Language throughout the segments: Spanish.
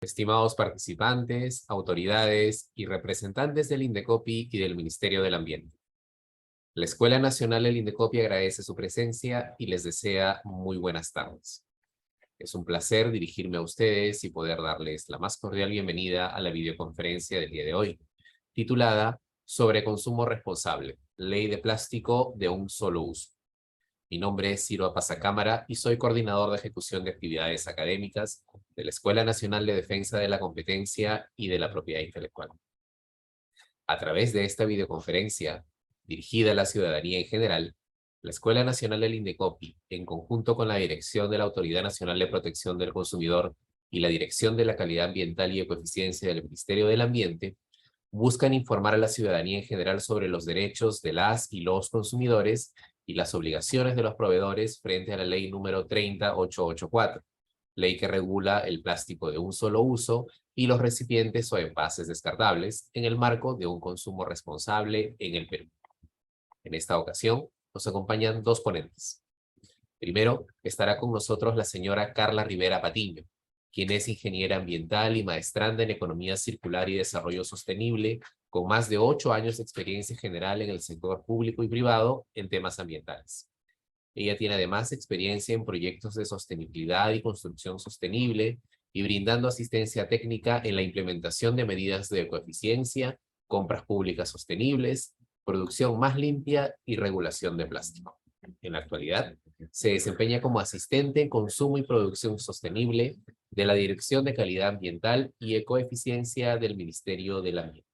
Estimados participantes, autoridades y representantes del Indecopi y del Ministerio del Ambiente. La Escuela Nacional del Indecopi agradece su presencia y les desea muy buenas tardes. Es un placer dirigirme a ustedes y poder darles la más cordial bienvenida a la videoconferencia del día de hoy, titulada Sobre consumo responsable, ley de plástico de un solo uso. Mi nombre es Ciro Apazacámara y soy coordinador de ejecución de actividades académicas de la Escuela Nacional de Defensa de la Competencia y de la Propiedad Intelectual. A través de esta videoconferencia, dirigida a la ciudadanía en general, la Escuela Nacional del Indecopi, en conjunto con la Dirección de la Autoridad Nacional de Protección del Consumidor y la Dirección de la Calidad Ambiental y Ecoeficiencia del Ministerio del Ambiente, buscan informar a la ciudadanía en general sobre los derechos de las y los consumidores y las obligaciones de los proveedores frente a la ley número 30884, ley que regula el plástico de un solo uso y los recipientes o envases descartables en el marco de un consumo responsable en el Perú. En esta ocasión nos acompañan dos ponentes. Primero, estará con nosotros la señora Carla Rivera Patiño, quien es ingeniera ambiental y maestranda en Economía Circular y Desarrollo Sostenible, con más de 8 años de experiencia general en el sector público y privado en temas ambientales. Ella tiene además experiencia en proyectos de sostenibilidad y construcción sostenible y brindando asistencia técnica en la implementación de medidas de ecoeficiencia, compras públicas sostenibles, producción más limpia y regulación de plástico. En la actualidad, se desempeña como asistente en consumo y producción sostenible de la Dirección de Calidad Ambiental y Ecoeficiencia del Ministerio del Ambiente.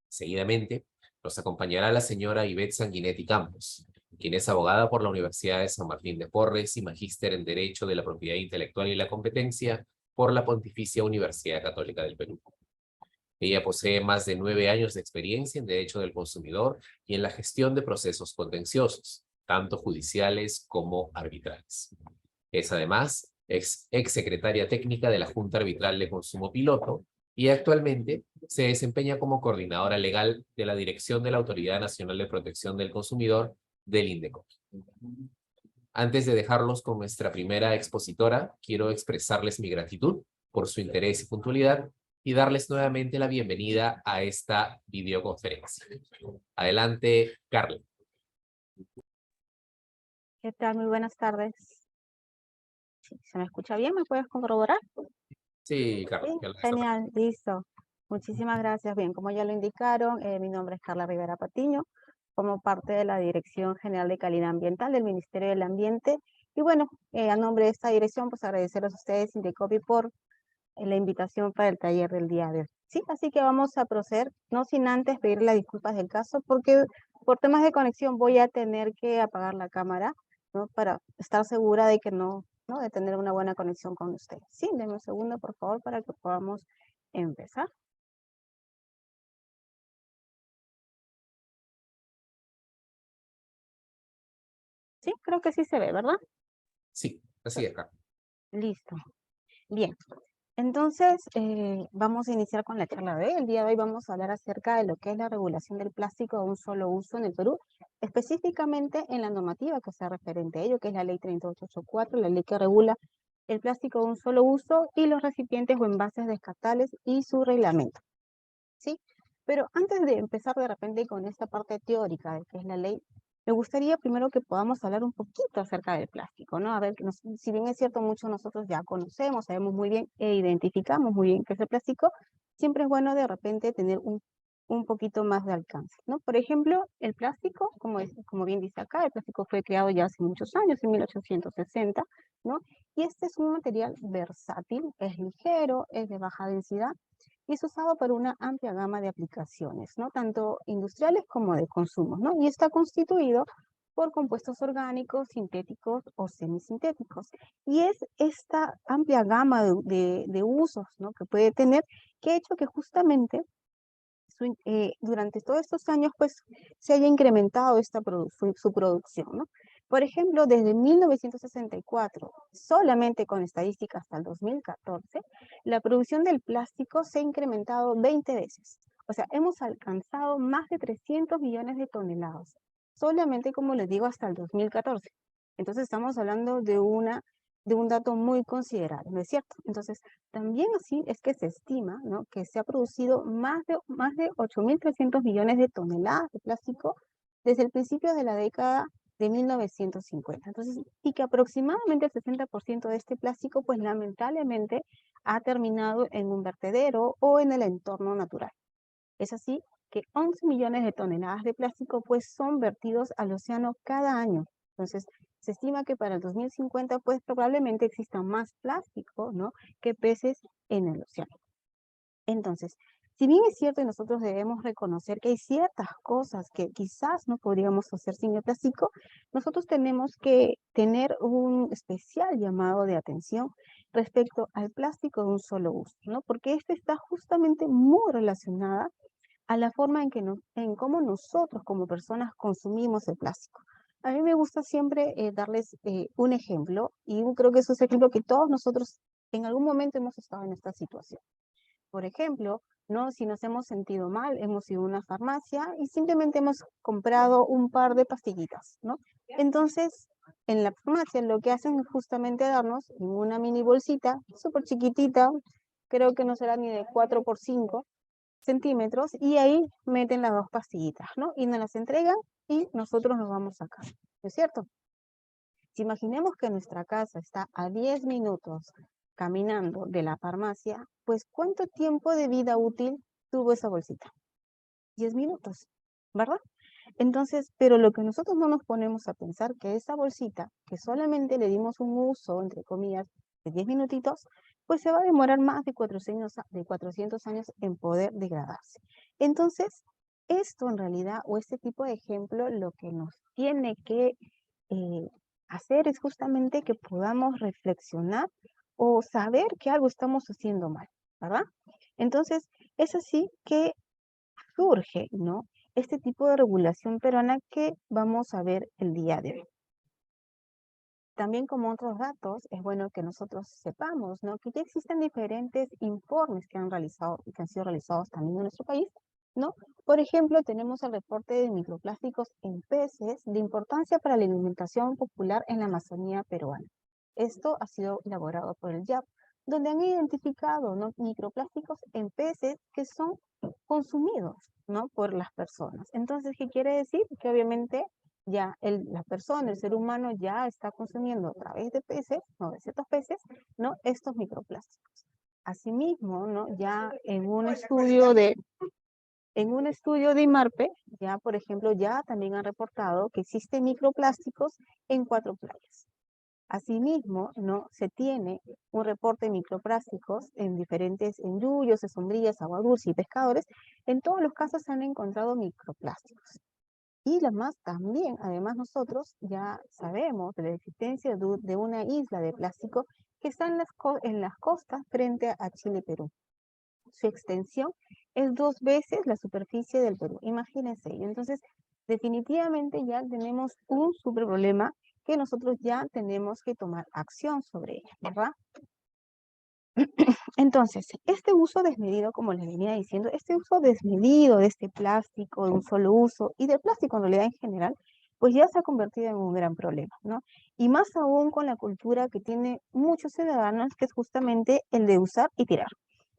Seguidamente, nos acompañará la señora Ivette Sanguinetti Campos, quien es abogada por la Universidad de San Martín de Porres y magíster en Derecho de la Propiedad Intelectual y la Competencia por la Pontificia Universidad Católica del Perú. Ella posee más de 9 años de experiencia en Derecho del Consumidor y en la gestión de procesos contenciosos, tanto judiciales como arbitrales. Es además ex secretaria técnica de la Junta Arbitral de Consumo Piloto y actualmente se desempeña como coordinadora legal de la Dirección de la Autoridad Nacional de Protección del Consumidor del INDECOPI. Antes de dejarlos con nuestra primera expositora, quiero expresarles mi gratitud por su interés y puntualidad y darles nuevamente la bienvenida a esta videoconferencia. Adelante, Carla. ¿Qué tal? Muy buenas tardes. Sí, ¿se me escucha bien? ¿Me puedes corroborar? Sí, Carla. Sí, genial, listo. Muchísimas gracias. Bien, como ya lo indicaron, mi nombre es Carla Rivera Patiño, como parte de la Dirección General de Calidad Ambiental del Ministerio del Ambiente. Y bueno, a nombre de esta dirección, pues agradecerles a ustedes, Indecopi, por la invitación para el taller del día de hoy. Sí, así que vamos a proceder, no sin antes pedir las disculpas del caso, porque por temas de conexión voy a tener que apagar la cámara, ¿no? Para estar segura de que no, de tener una buena conexión con ustedes. Sí, denme un segundo, por favor, para que podamos empezar. Sí, creo que sí se ve, ¿verdad? Sí, así es, Carla. Listo. Bien. Entonces, vamos a iniciar con la charla de hoy. El día de hoy vamos a hablar acerca de lo que es la regulación del plástico de un solo uso en el Perú, específicamente en la normativa que sea referente a ello, que es la ley 30884, la ley que regula el plástico de un solo uso y los recipientes o envases descartables y su reglamento. ¿Sí? Pero antes de empezar de repente con esta parte teórica de qué es la ley, me gustaría primero que podamos hablar un poquito acerca del plástico, ¿no? A ver, si bien es cierto, muchos nosotros ya conocemos, sabemos muy bien e identificamos muy bien qué es el plástico, siempre es bueno de repente tener un poquito más de alcance, ¿no? Por ejemplo, el plástico, como bien dice acá, el plástico fue creado ya hace muchos años, en 1860, ¿no? Y este es un material versátil, es ligero, es de baja densidad, y es usado para una amplia gama de aplicaciones, ¿no? Tanto industriales como de consumo, ¿no? Y está constituido por compuestos orgánicos, sintéticos o semisintéticos. Y es esta amplia gama de usos, ¿no? Que puede tener, que ha hecho que justamente durante todos estos años pues se haya incrementado su producción, ¿no? Por ejemplo, desde 1964, solamente con estadísticas hasta el 2014, la producción del plástico se ha incrementado 20 veces. O sea, hemos alcanzado más de 300 millones de toneladas, solamente, como les digo, hasta el 2014. Entonces estamos hablando de una de un dato muy considerable, ¿no es cierto? Entonces, también así es que se estima, ¿no?, que se ha producido más de 8.300 millones de toneladas de plástico desde el principio de la década de 1950. Entonces, y que aproximadamente el 60% de este plástico, pues lamentablemente, ha terminado en un vertedero o en el entorno natural. Es así que 11 millones de toneladas de plástico pues son vertidos al océano cada año. Entonces, se estima que para el 2050 pues probablemente exista más plástico, ¿no?, que peces en el océano. Entonces, si bien es cierto y nosotros debemos reconocer que hay ciertas cosas que quizás no podríamos hacer sin el plástico, nosotros tenemos que tener un especial llamado de atención respecto al plástico de un solo uso, ¿no? Porque este está justamente muy relacionada a la forma en cómo nosotros como personas consumimos el plástico. A mí me gusta siempre darles un ejemplo, y creo que es un ejemplo que todos nosotros en algún momento hemos estado en esta situación. Por ejemplo, ¿no?, si nos hemos sentido mal, hemos ido a una farmacia y simplemente hemos comprado un par de pastillitas, ¿no? Entonces, en la farmacia lo que hacen es justamente darnos en una mini bolsita, súper chiquitita, creo que no será ni de 4 por 5 centímetros, y ahí meten las 2 pastillitas, ¿no? Y nos las entregan y nosotros nos vamos a casa, ¿no es cierto? Si imaginemos que nuestra casa está a 10 minutos caminando de la farmacia, pues ¿cuánto tiempo de vida útil tuvo esa bolsita? 10 minutos, ¿verdad? Entonces, pero lo que nosotros no nos ponemos a pensar que esa bolsita, que solamente le dimos un uso, entre comillas, de 10 minutitos, pues se va a demorar más de 400 años en poder degradarse. Entonces, esto en realidad, o este tipo de ejemplo, lo que nos tiene que eh, hacer es justamente que podamos reflexionar o saber que algo estamos haciendo mal, ¿verdad? Entonces, es así que surge, ¿no?, este tipo de regulación peruana que vamos a ver el día de hoy. También, como otros datos, es bueno que nosotros sepamos, ¿no?, que ya existen diferentes informes que han sido realizados también en nuestro país, ¿no? Por ejemplo, tenemos el reporte de microplásticos en peces de importancia para la alimentación popular en la Amazonía peruana. Esto ha sido elaborado por el IAP, donde han identificado, ¿no?, microplásticos en peces que son consumidos, ¿no?, por las personas. Entonces, ¿qué quiere decir? Que obviamente ya la persona, el ser humano ya está consumiendo a través de peces, no, de ciertos peces, ¿no?, estos microplásticos. Asimismo, ¿no?, ya en un estudio de IMARPE, ya por ejemplo, ya también han reportado que existen microplásticos en 4 playas. Asimismo, ¿no?, se tiene un reporte de microplásticos en yuyos, en sombrillas, agua dulce y pescadores. En todos los casos se han encontrado microplásticos. Y además también, además nosotros ya sabemos de la existencia de una isla de plástico que está en las costas frente a Chile y Perú. Su extensión es 2 veces la superficie del Perú, imagínense. Y entonces, definitivamente ya tenemos un super problema que nosotros ya tenemos que tomar acción sobre ella, ¿verdad? Entonces, este uso desmedido, como les venía diciendo, este uso desmedido de este plástico de un solo uso y del plástico en realidad en general, pues ya se ha convertido en un gran problema, ¿no? Y más aún con la cultura que tiene muchos ciudadanos, que es justamente el de usar y tirar.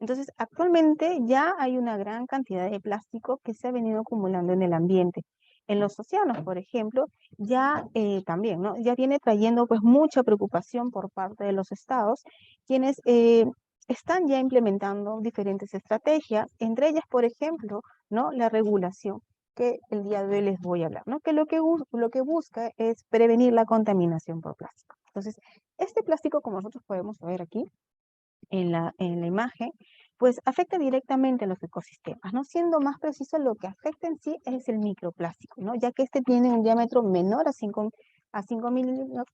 Entonces, actualmente ya hay una gran cantidad de plástico que se ha venido acumulando en el ambiente. En los océanos, por ejemplo, ya también, ¿no?, ya viene trayendo pues mucha preocupación por parte de los estados, quienes están ya implementando diferentes estrategias, entre ellas, por ejemplo, ¿no?, la regulación, que el día de hoy les voy a hablar, ¿no?, que lo que busca es prevenir la contaminación por plástico. Entonces, este plástico, como nosotros podemos ver aquí en la imagen, pues afecta directamente a los ecosistemas, ¿no? Siendo más preciso, lo que afecta en sí es el microplástico, ¿no?, ya que este tiene un diámetro menor a 5 milímetros,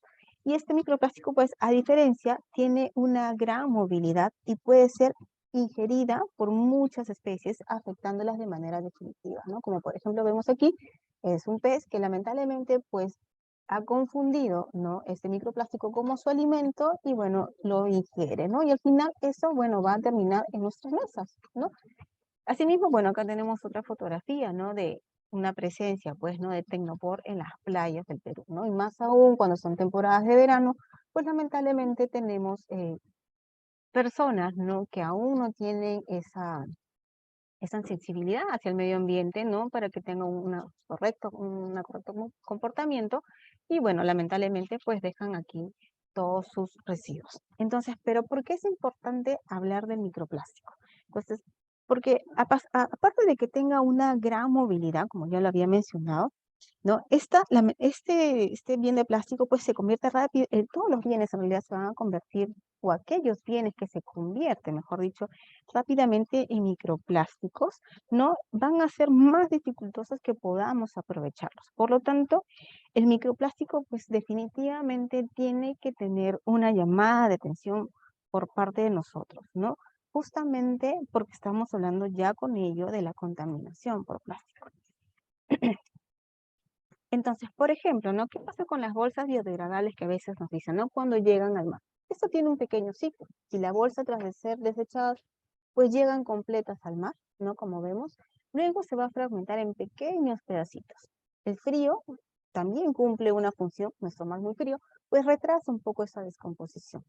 y este microplástico, pues, a diferencia, tiene una gran movilidad y puede ser ingerida por muchas especies, afectándolas de manera definitiva, ¿no? Como por ejemplo vemos aquí, es un pez que lamentablemente, pues, ha confundido, ¿no?, este microplástico como su alimento y, bueno, lo ingiere, ¿no? Y al final eso, bueno, va a terminar en nuestras mesas, ¿no? Asimismo, bueno, acá tenemos otra fotografía, ¿no?, de una presencia, pues, ¿no?, de Tecnopor en las playas del Perú, ¿no? Y más aún cuando son temporadas de verano, pues lamentablemente tenemos personas, ¿no? Que aún no tienen esa sensibilidad hacia el medio ambiente, ¿no? Para que tenga un correcto comportamiento. Y bueno, lamentablemente, pues dejan aquí todos sus residuos. Entonces, ¿pero por qué es importante hablar del microplástico? Entonces, porque aparte de que tenga una gran movilidad, como ya lo había mencionado, ¿no? Este bien de plástico pues se convierte rápido, todos los bienes en realidad se van a convertir, o aquellos bienes que se convierten, mejor dicho, rápidamente en microplásticos, ¿no? Van a ser más dificultosos que podamos aprovecharlos. Por lo tanto, el microplástico pues definitivamente tiene que tener una llamada de atención por parte de nosotros, ¿no? Justamente porque estamos hablando ya con ello de la contaminación por plástico. Entonces, por ejemplo, ¿no? ¿Qué pasa con las bolsas biodegradables que a veces nos dicen, ¿no? Cuando llegan al mar. Esto tiene un pequeño ciclo. Si la bolsa, tras de ser desechadas, pues llegan completas al mar, ¿no? Como vemos, luego se va a fragmentar en pequeños pedacitos. El frío también cumple una función, nuestro mar muy frío, pues retrasa un poco esa descomposición.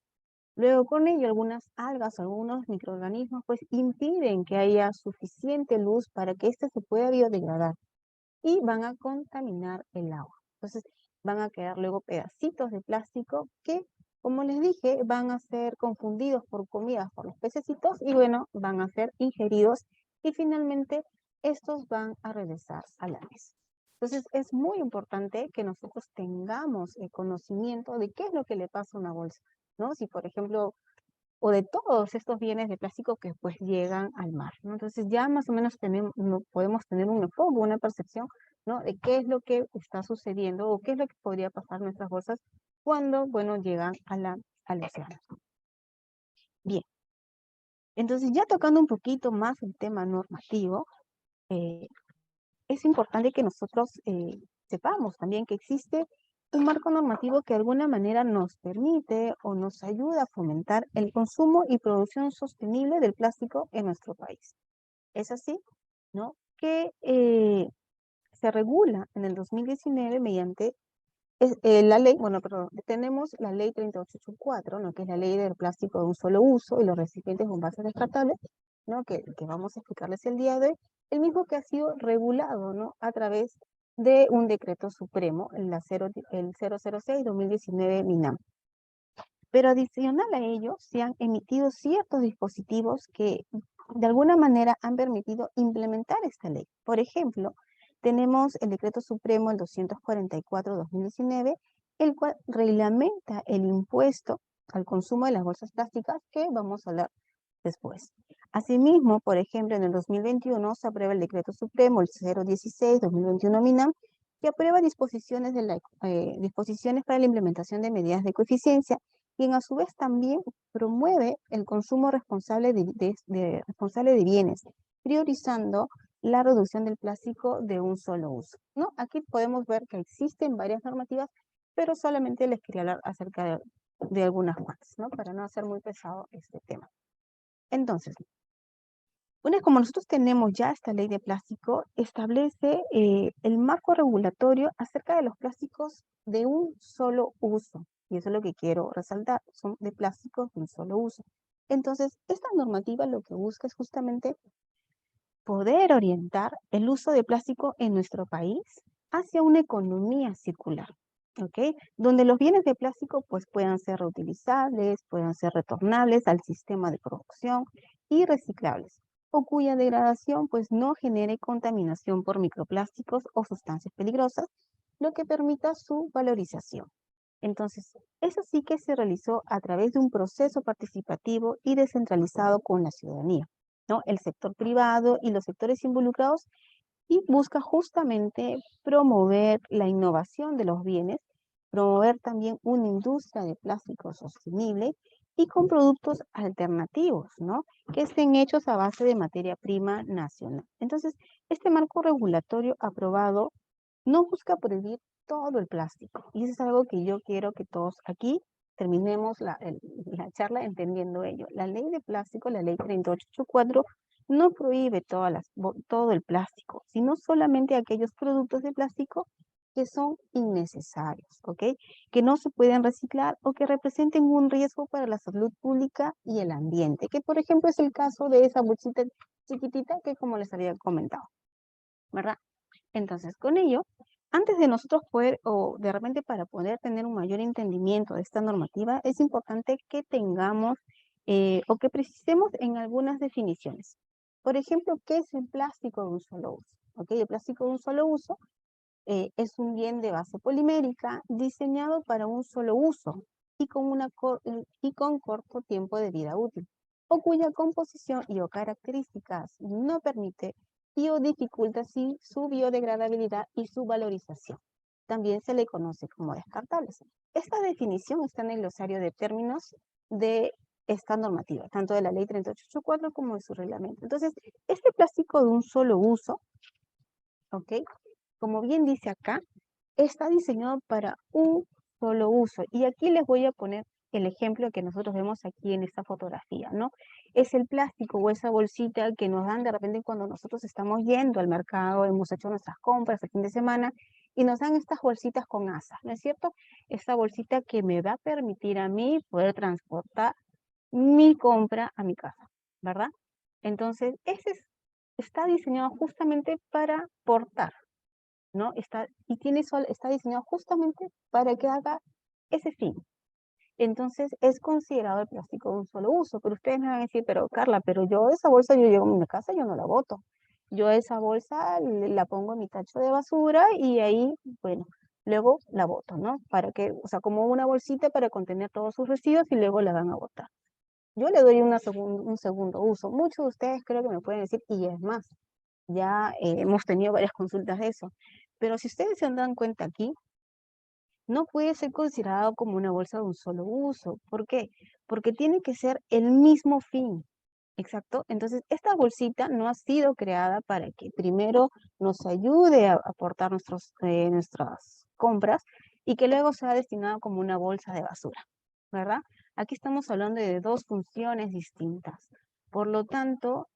Luego con ello algunas algas, algunos microorganismos, pues impiden que haya suficiente luz para que ésta se pueda biodegradar y van a contaminar el agua. Entonces van a quedar luego pedacitos de plástico que, como les dije, van a ser confundidos por comidas por los pececitos y bueno, van a ser ingeridos y finalmente estos van a regresar a la mesa. Entonces es muy importante que nosotros tengamos el conocimiento de qué es lo que le pasa a una bolsa, ¿no? Si por ejemplo o de todos estos bienes de plástico que pues llegan al mar, ¿no? Entonces ya más o menos podemos tener un enfoque, una percepción, ¿no? De qué es lo que está sucediendo o qué es lo que podría pasar en nuestras bolsas cuando, bueno, llegan al océano. Bien, entonces ya tocando un poquito más el tema normativo, eh, es importante que nosotros sepamos también que existe un marco normativo que de alguna manera nos permite o nos ayuda a fomentar el consumo y producción sostenible del plástico en nuestro país. Es así, ¿no? Que se regula en el 2019 mediante la ley, bueno, perdón, tenemos la ley 3884, ¿no? Que es la ley del plástico de un solo uso y los recipientes con envases descartables, ¿no? Que vamos a explicarles el día de hoy, el mismo que ha sido regulado, ¿no? A través de un decreto supremo, el 006-2019 MINAM. Pero adicional a ello, se han emitido ciertos dispositivos que de alguna manera han permitido implementar esta ley. Por ejemplo, tenemos el Decreto Supremo el 244-2019, el cual reglamenta el impuesto al consumo de las bolsas plásticas, que vamos a hablar después. Asimismo, por ejemplo, en el 2021 se aprueba el Decreto Supremo el 016-2021 MINAM, que aprueba disposiciones para la implementación de medidas de coeficiencia, quien a su vez también promueve el consumo responsable responsable de bienes, priorizando la reducción del plástico de un solo uso, ¿no? Aquí podemos ver que existen varias normativas, pero solamente les quería hablar acerca de algunas cuantas, ¿no? Para no hacer muy pesado este tema. Entonces, una vez como nosotros tenemos ya esta ley de plástico, establece el marco regulatorio acerca de los plásticos de un solo uso. Y eso es lo que quiero resaltar, son de plásticos de un solo uso. Entonces, esta normativa lo que busca es justamente poder orientar el uso de plástico en nuestro país hacia una economía circular, ¿ok? Donde los bienes de plástico pues puedan ser reutilizables, puedan ser retornables al sistema de producción y reciclables, o cuya degradación pues no genere contaminación por microplásticos o sustancias peligrosas, lo que permita su valorización. Entonces, eso sí que se realizó a través de un proceso participativo y descentralizado con la ciudadanía, ¿no? El sector privado y los sectores involucrados, y busca justamente promover la innovación de los bienes, promover también una industria de plástico sostenible y con productos alternativos, ¿no? Que estén hechos a base de materia prima nacional. Entonces, este marco regulatorio aprobado no busca prohibir todo el plástico. Y eso es algo que yo quiero que todos aquí terminemos la charla entendiendo ello. La ley de plástico, la ley 3884, no prohíbe todo el plástico, sino solamente aquellos productos de plástico que son innecesarios, ¿ok? Que no se pueden reciclar o que representen un riesgo para la salud pública y el ambiente, que por ejemplo es el caso de esa bolsita chiquitita que como les había comentado, ¿verdad? Entonces, con ello, antes de nosotros poder, o de repente para poder tener un mayor entendimiento de esta normativa, es importante que tengamos o que precisemos en algunas definiciones. Por ejemplo, ¿qué es el plástico de un solo uso? ¿Ok? El plástico de un solo uso es un bien de base polimérica diseñado para un solo uso y con corto tiempo de vida útil, o cuya composición y o características no permite y o dificulta así su biodegradabilidad y su valorización. También se le conoce como descartables. Esta definición está en el glosario de términos de esta normativa, tanto de la ley 3884 como de su reglamento. Entonces, este plástico de un solo uso, ¿ok? Como bien dice acá, está diseñado para un solo uso. Y aquí les voy a poner el ejemplo que nosotros vemos aquí en esta fotografía, ¿no? Es el plástico o esa bolsita que nos dan de repente cuando nosotros estamos yendo al mercado, hemos hecho nuestras compras el fin de semana y nos dan estas bolsitas con asas, ¿no es cierto? Esta bolsita que me va a permitir a mí poder transportar mi compra a mi casa, ¿verdad? Entonces, está diseñado justamente para portar, ¿no? Está diseñado justamente para que haga ese fin. Entonces, es considerado el plástico de un solo uso. Pero ustedes me van a decir, pero Carla, pero yo esa bolsa yo llevo a mi casa, yo no la boto. Yo esa bolsa la pongo en mi tacho de basura y ahí, bueno, luego la boto, ¿no? Para que, o sea, como una bolsita para contener todos sus residuos y luego la van a botar. Yo le doy un segundo uso. Muchos de ustedes creo que me pueden decir, y es más, ya hemos tenido varias consultas de eso. Pero si ustedes se dan cuenta aquí, no puede ser considerado como una bolsa de un solo uso. ¿Por qué? Porque tiene que ser el mismo fin. Exacto. Entonces, esta bolsita no ha sido creada para que primero nos ayude a aportar nuestras compras y que luego sea destinada como una bolsa de basura, ¿verdad? Aquí estamos hablando de dos funciones distintas. Por lo tanto,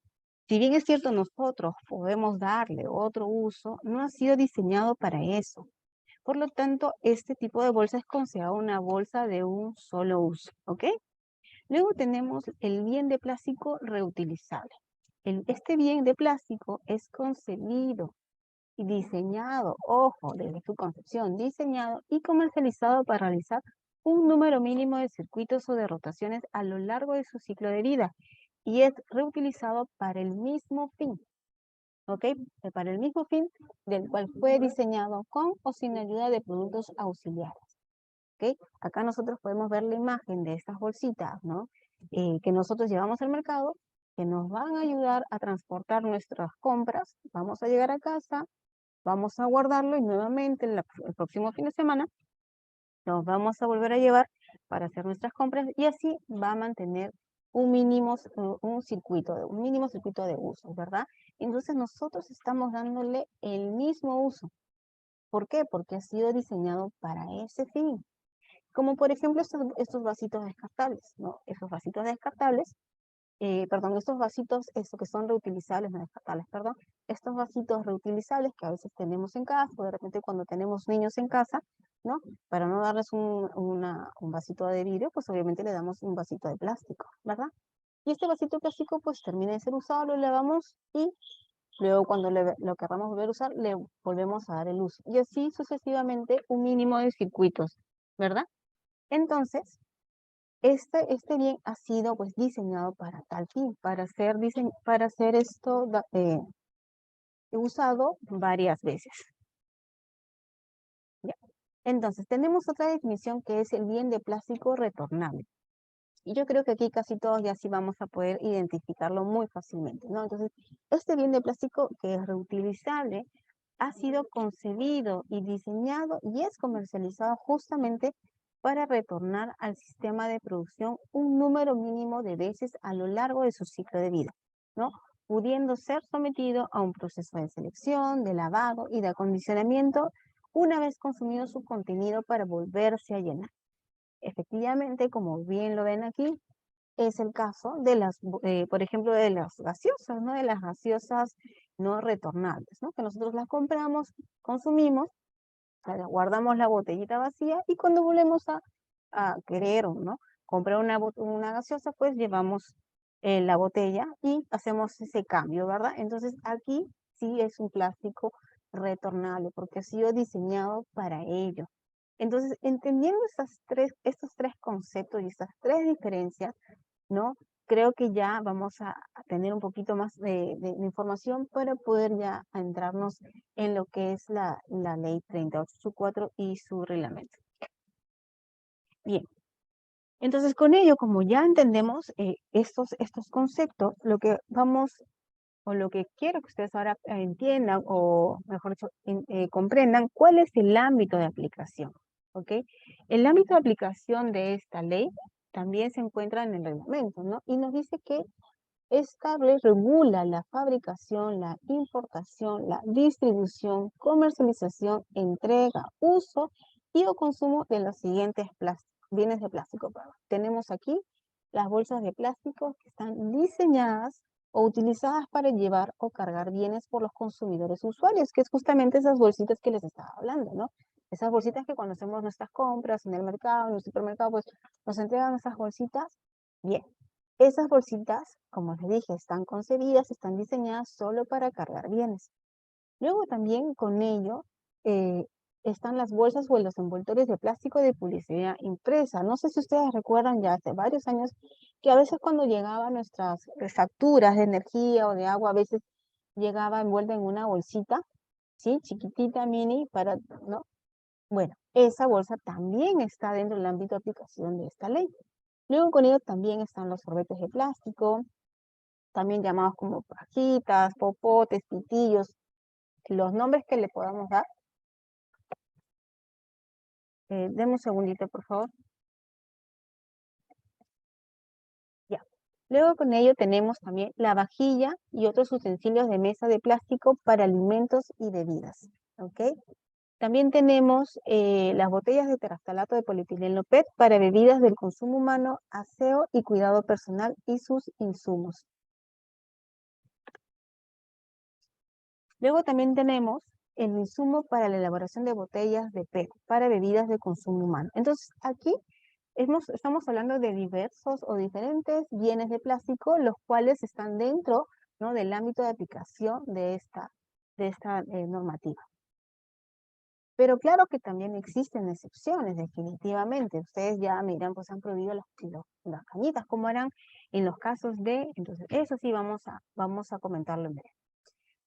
si bien es cierto nosotros podemos darle otro uso, no ha sido diseñado para eso. Por lo tanto, este tipo de bolsa es considerada una bolsa de un solo uso, ¿ok? Luego tenemos el bien de plástico reutilizable. Este bien de plástico es concebido y diseñado, ojo, desde su concepción, diseñado y comercializado para realizar un número mínimo de circuitos o de rotaciones a lo largo de su ciclo de vida y es reutilizado para el mismo fin, ¿ok? Para el mismo fin del cual fue diseñado con o sin ayuda de productos auxiliares, ¿ok? Acá nosotros podemos ver la imagen de estas bolsitas, ¿no? Que nosotros llevamos al mercado, que nos van a ayudar a transportar nuestras compras. Vamos a llegar a casa, vamos a guardarlo y nuevamente el próximo fin de semana nos vamos a volver a llevar para hacer nuestras compras y así va a mantener un mínimo circuito de uso, ¿verdad? Entonces nosotros estamos dándole el mismo uso. ¿Por qué? Porque ha sido diseñado para ese fin. Como por ejemplo estos vasitos descartables, ¿no? Esos vasitos descartables, perdón, estos vasitos, estos que son reutilizables, no descartables, perdón, estos vasitos reutilizables que a veces tenemos en casa, o de repente cuando tenemos niños en casa, ¿no? Para no darles un vasito de vidrio, pues obviamente le damos un vasito de plástico, ¿verdad? Y este vasito de plástico pues termina de ser usado, lo lavamos y luego cuando lo querramos volver a usar, le volvemos a dar el uso. Y así sucesivamente un mínimo de circuitos, ¿verdad? Entonces, este bien ha sido pues diseñado para tal fin, para ser esto usado varias veces. ¿Ya? Entonces, tenemos otra definición que es el bien de plástico retornable. Y yo creo que aquí casi todos ya sí vamos a poder identificarlo muy fácilmente, ¿no? Entonces, este bien de plástico que es reutilizable ha sido concebido y diseñado y es comercializado justamente para retornar al sistema de producción un número mínimo de veces a lo largo de su ciclo de vida, ¿no? Pudiendo ser sometido a un proceso de selección, de lavado y de acondicionamiento una vez consumido su contenido para volverse a llenar. Efectivamente, como bien lo ven aquí, es el caso de por ejemplo, de las gaseosas, ¿no? De las gaseosas no retornables, ¿no? Que nosotros las compramos, consumimos sea, guardamos la botellita vacía y cuando volvemos a querer, ¿no?, comprar una gaseosa, pues llevamos la botella y hacemos ese cambio, ¿verdad? Entonces aquí sí es un plástico retornable porque ha sido diseñado para ello. Entonces, entendiendo estos tres conceptos y estas tres diferencias, ¿no? Creo que ya vamos a tener un poquito más de información para poder ya adentrarnos en lo que es la ley 3884 y su reglamento. Bien, entonces con ello, como ya entendemos estos conceptos, lo que vamos, o lo que quiero que ustedes ahora entiendan, o mejor dicho, comprendan cuál es el ámbito de aplicación, ¿ok? El ámbito de aplicación de esta ley también se encuentra en el reglamento, ¿no? Y nos dice que esta ley regula la fabricación, la importación, la distribución, comercialización, entrega, uso y o consumo de los siguientes bienes de plástico. Tenemos aquí las bolsas de plástico que están diseñadas o utilizadas para llevar o cargar bienes por los consumidores usuarios, que es justamente esas bolsitas que les estaba hablando, ¿no? Esas bolsitas que cuando hacemos nuestras compras en el mercado, en el supermercado, pues nos entregan esas bolsitas. Bien, esas bolsitas, como les dije, están concebidas, están diseñadas solo para cargar bienes. Luego también con ello están las bolsas o los envoltorios de plástico de publicidad impresa. No sé si ustedes recuerdan ya hace varios años que a veces cuando llegaban nuestras facturas de energía o de agua, a veces llegaba envuelta en una bolsita, ¿sí? Chiquitita, mini, para, ¿no? Bueno, esa bolsa también está dentro del ámbito de aplicación de esta ley. Luego con ello también están los sorbetes de plástico, también llamados como pajitas, popotes, pitillos, los nombres que le podamos dar. Deme un segundito, por favor. Ya. Luego con ello tenemos también la vajilla y otros utensilios de mesa de plástico para alimentos y bebidas. ¿Ok? También tenemos las botellas de terastalato de polietileno PET para bebidas del consumo humano, aseo y cuidado personal y sus insumos. Luego también tenemos el insumo para la elaboración de botellas de PET para bebidas de consumo humano. Entonces, aquí estamos hablando de diversos o diferentes bienes de plástico, los cuales están dentro, ¿no?, del ámbito de aplicación de esta normativa. Pero claro que también existen excepciones, definitivamente. Ustedes ya miran, pues han prohibido las cañitas, como eran en los casos de... Entonces, eso sí vamos a comentarlo en breve.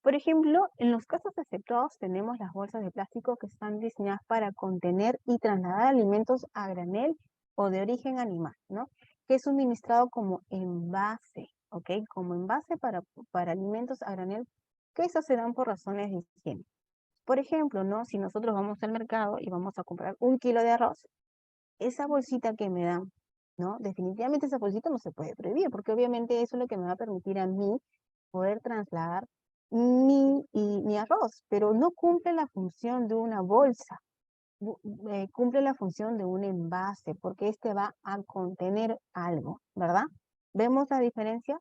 Por ejemplo, en los casos exceptuados tenemos las bolsas de plástico que están diseñadas para contener y trasladar alimentos a granel o de origen animal, ¿no? Que es suministrado como envase, ¿ok? Como envase para alimentos a granel, que esas se dan por razones de higiene. Por ejemplo, ¿no? Si nosotros vamos al mercado y vamos a comprar 1 kilo de arroz, esa bolsita que me dan, ¿no? Definitivamente esa bolsita no se puede prohibir, porque obviamente eso es lo que me va a permitir a mí poder trasladar mi arroz, pero no cumple la función de una bolsa, cumple la función de un envase, porque este va a contener algo, ¿verdad? ¿Vemos la diferencia?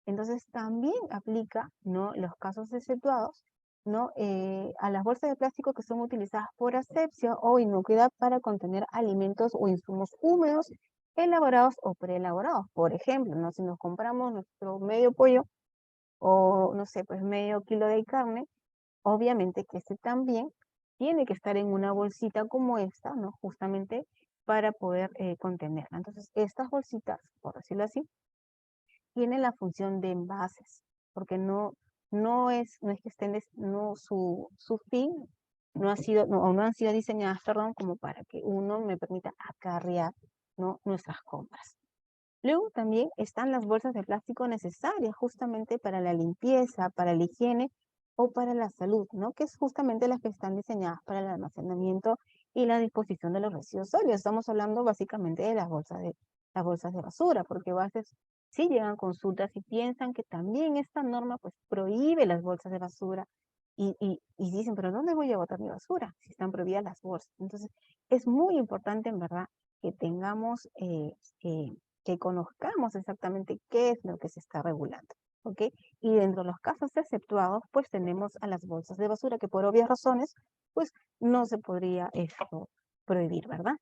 Entonces también aplica, ¿no?, los casos exceptuados, ¿no?, a las bolsas de plástico que son utilizadas por asepsia o inocuidad para contener alimentos o insumos húmedos, elaborados o preelaborados. Por ejemplo, ¿no?, si nos compramos nuestro medio pollo o, no sé, pues medio kilo de carne, obviamente que este también tiene que estar en una bolsita como esta, ¿no?, justamente para poder contenerla. Entonces, estas bolsitas, por decirlo así, tienen la función de envases, porque no es que estén, su fin no ha sido, o no han sido diseñadas, perdón, como para que uno me permita acarrear, ¿no?, nuestras compras. Luego también están las bolsas de plástico necesarias justamente para la limpieza, para la higiene o para la salud, ¿no? Que es justamente las que están diseñadas para el almacenamiento y la disposición de los residuos sólidos. Estamos hablando básicamente de las bolsas de basura, porque a veces sí llegan consultas y piensan que también esta norma pues prohíbe las bolsas de basura y dicen, pero ¿dónde voy a botar mi basura si están prohibidas las bolsas? Entonces es muy importante en verdad que tengamos que conozcamos exactamente qué es lo que se está regulando. ¿ok? Y dentro de los casos exceptuados, pues tenemos a las bolsas de basura, que por obvias razones, pues no se podría esto prohibir, ¿verdad?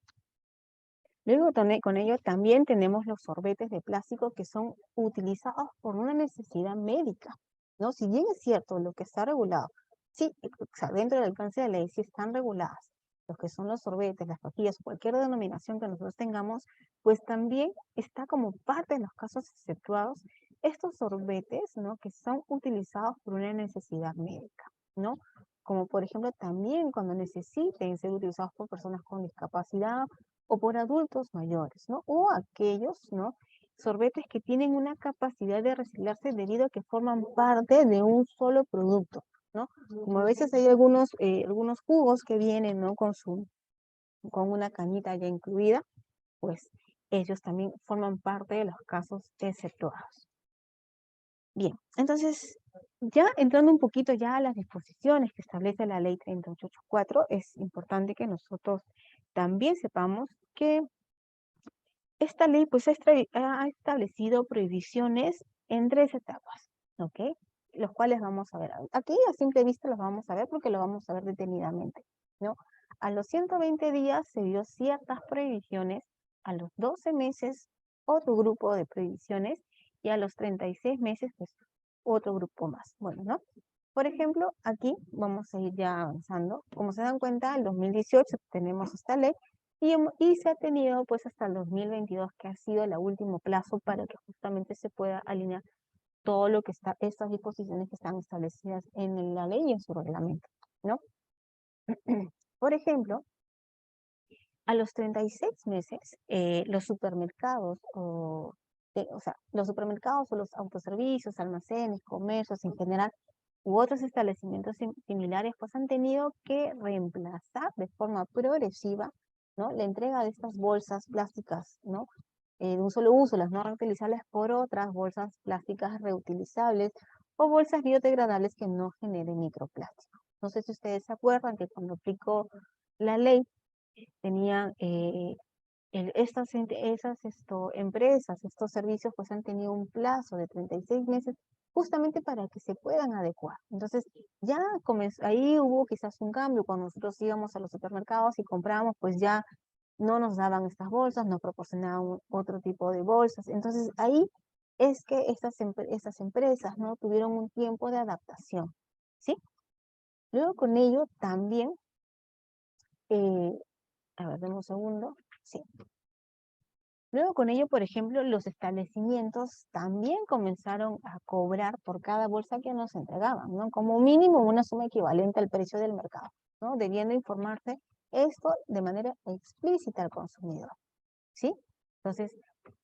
Luego con ello también tenemos los sorbetes de plástico que son utilizados por una necesidad médica, ¿no? Si bien es cierto lo que está regulado, sí, o sea, dentro del alcance de la ley sí están reguladas, los que son los sorbetes, las pajillas, cualquier denominación que nosotros tengamos, pues también está como parte de los casos exceptuados estos sorbetes, ¿no? Que son utilizados por una necesidad médica, ¿no? Como por ejemplo también cuando necesiten ser utilizados por personas con discapacidad o por adultos mayores, ¿no? O aquellos, ¿no? Sorbetes que tienen una capacidad de reciclarse debido a que forman parte de un solo producto, ¿no? Como a veces hay algunos jugos que vienen, ¿no? Con una cañita ya incluida, pues ellos también forman parte de los casos exceptuados. Bien, entonces, ya entrando un poquito ya a las disposiciones que establece la ley 3884, es importante que nosotros también sepamos que esta ley pues ha establecido prohibiciones en 3 etapas, ¿ok? Los cuales vamos a ver. Aquí a simple vista los vamos a ver porque lo vamos a ver detenidamente, ¿no? A los 120 días se dio ciertas prohibiciones, a los 12 meses otro grupo de prohibiciones y a los 36 meses pues otro grupo más. Bueno, ¿no? Por ejemplo, aquí vamos a ir ya avanzando. Como se dan cuenta, en 2018 tenemos esta ley y se ha tenido pues hasta el 2022, que ha sido el último plazo para que justamente se pueda alinear todo lo que está, estas disposiciones que están establecidas en la ley y en su reglamento, ¿no? Por ejemplo, a los 36 meses, los supermercados o sea, los supermercados o los autoservicios, almacenes, comercios en general, u otros establecimientos similares, pues han tenido que reemplazar de forma progresiva, ¿no? La entrega de estas bolsas plásticas, ¿no? De un solo uso, las no reutilizables, por otras bolsas plásticas reutilizables o bolsas biodegradables que no generen microplástico. No sé si ustedes se acuerdan que cuando aplicó la ley, tenían empresas, estos servicios, pues han tenido un plazo de 36 meses justamente para que se puedan adecuar. Entonces, ya ahí hubo quizás un cambio cuando nosotros íbamos a los supermercados y comprábamos, pues ya no nos daban estas bolsas, nos proporcionaban otro tipo de bolsas. Entonces, ahí es que estas empresas, ¿no? Tuvieron un tiempo de adaptación, ¿sí? Luego con ello también, eh, a ver, dame un segundo, sí. Luego con ello, por ejemplo, los establecimientos también comenzaron a cobrar por cada bolsa que nos entregaban, ¿no? Como mínimo una suma equivalente al precio del mercado, ¿no? Debiendo informarse esto de manera explícita al consumidor, ¿sí? Entonces,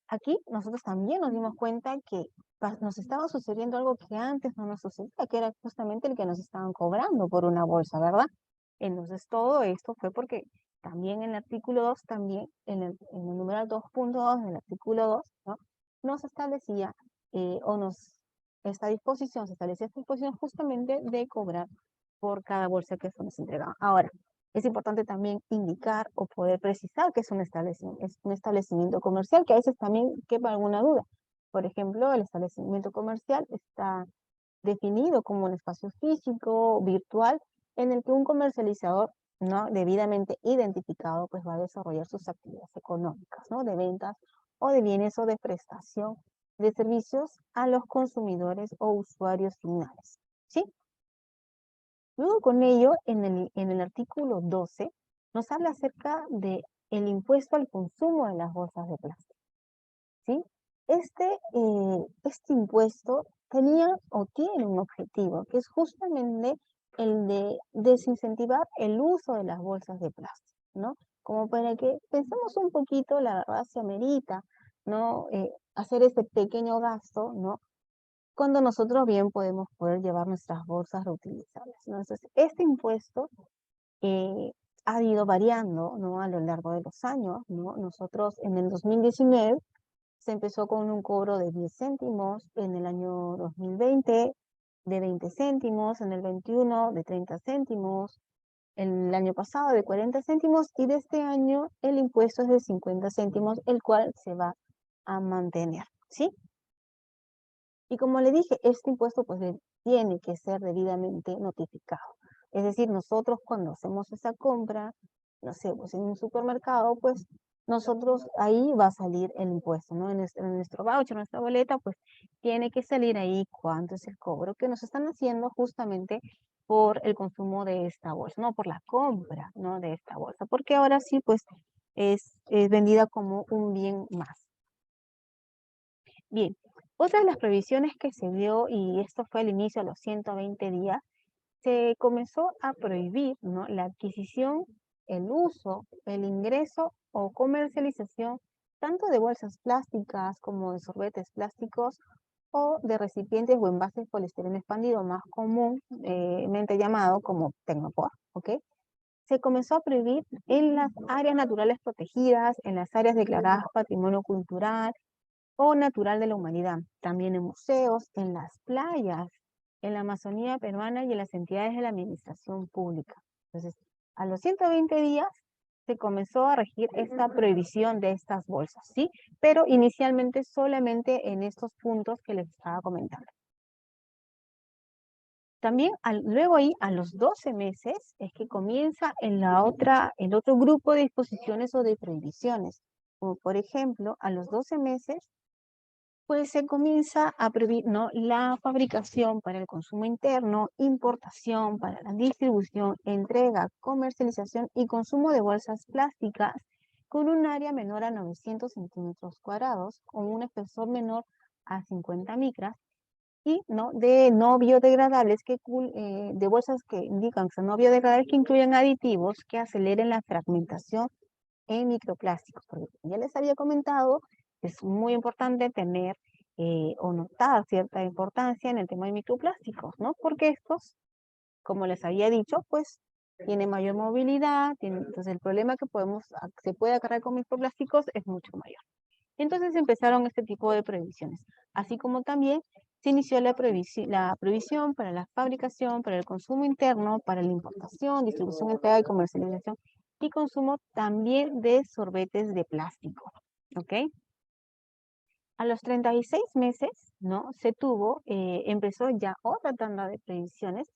aquí nosotros también nos dimos cuenta que nos estaba sucediendo algo que antes no nos sucedía, que era justamente el que nos estaban cobrando por una bolsa, ¿verdad? Entonces todo esto fue porque también en el artículo 2, también en el numeral 2.2 del artículo 2, ¿no? Nos establecía, esta disposición, se establecía esta disposición justamente de cobrar por cada bolsa que se nos entregaba. Ahora, es importante también indicar o poder precisar que es un establecimiento comercial, que a veces también quepa alguna duda. Por ejemplo, el establecimiento comercial está definido como un espacio físico, virtual, en el que un comercializador, ¿no? Debidamente identificado, pues va a desarrollar sus actividades económicas, ¿no? De ventas o de bienes o de prestación de servicios a los consumidores o usuarios finales, ¿sí? Luego con ello, en el artículo 12, nos habla acerca de el impuesto al consumo de las bolsas de plástico, ¿sí? Este impuesto tenía o tiene un objetivo, que es justamente el de desincentivar el uso de las bolsas de plástico, ¿no? Como para que pensemos un poquito, la verdad se amerita, ¿no? Hacer este pequeño gasto, ¿no? Cuando nosotros bien podemos poder llevar nuestras bolsas reutilizables, ¿no? Entonces, este impuesto eh, ha ido variando, ¿no? A lo largo de los años, ¿no? Nosotros en el 2019 se empezó con un cobro de 10 céntimos, en el año 2020 de 20 céntimos, en el 21 de 30 céntimos, el año pasado de 40 céntimos y de este año el impuesto es de 50 céntimos, el cual se va a mantener, ¿sí? Y como le dije, este impuesto pues tiene que ser debidamente notificado. Es decir, nosotros cuando hacemos esa compra, no sé, pues en un supermercado, pues nosotros ahí va a salir el impuesto, ¿no? En nuestro voucher, nuestra boleta, pues tiene que salir ahí cuánto es el cobro que nos están haciendo justamente por el consumo de esta bolsa, no por la compra, ¿no? De esta bolsa, porque ahora sí, pues es vendida como un bien más. Bien, otra de las previsiones que se dio, y esto fue al inicio de los 120 días, se comenzó a prohibir, ¿no?, la adquisición, el uso, el ingreso o comercialización tanto de bolsas plásticas como de sorbetes plásticos o de recipientes o envases poliestireno expandido, más comúnmente llamado como Tecnopor, ¿ok? Se comenzó a prohibir en las áreas naturales protegidas, en las áreas declaradas Patrimonio Cultural o Natural de la Humanidad, también en museos, en las playas, en la Amazonía peruana y en las entidades de la administración pública. Entonces, a los 120 días se comenzó a regir esta prohibición de estas bolsas, ¿sí? Pero inicialmente solamente en estos puntos que les estaba comentando. También luego ahí, a los 12 meses, es que comienza el otro grupo de disposiciones o de prohibiciones. Como por ejemplo, a los 12 meses pues se comienza a prohibir, ¿no?, la fabricación para el consumo interno, importación para la distribución, entrega, comercialización y consumo de bolsas plásticas con un área menor a 900 centímetros cuadrados, con un espesor menor a 50 micras y no de no biodegradables de bolsas que indican que son no biodegradables que incluyen aditivos que aceleren la fragmentación en microplásticos, porque ya les había comentado, es muy importante tener o notar cierta importancia en el tema de microplásticos, ¿no? Porque estos, como les había dicho, pues tienen mayor movilidad, entonces el problema que se puede acarrear con microplásticos es mucho mayor. Entonces empezaron este tipo de prohibiciones, así como también se inició la prohibición para la fabricación, para el consumo interno, para la importación, distribución, entrega y comercialización y consumo también de sorbetes de plástico, ¿ok? A los 36 meses, ¿no? Empezó ya otra tanda de prohibiciones,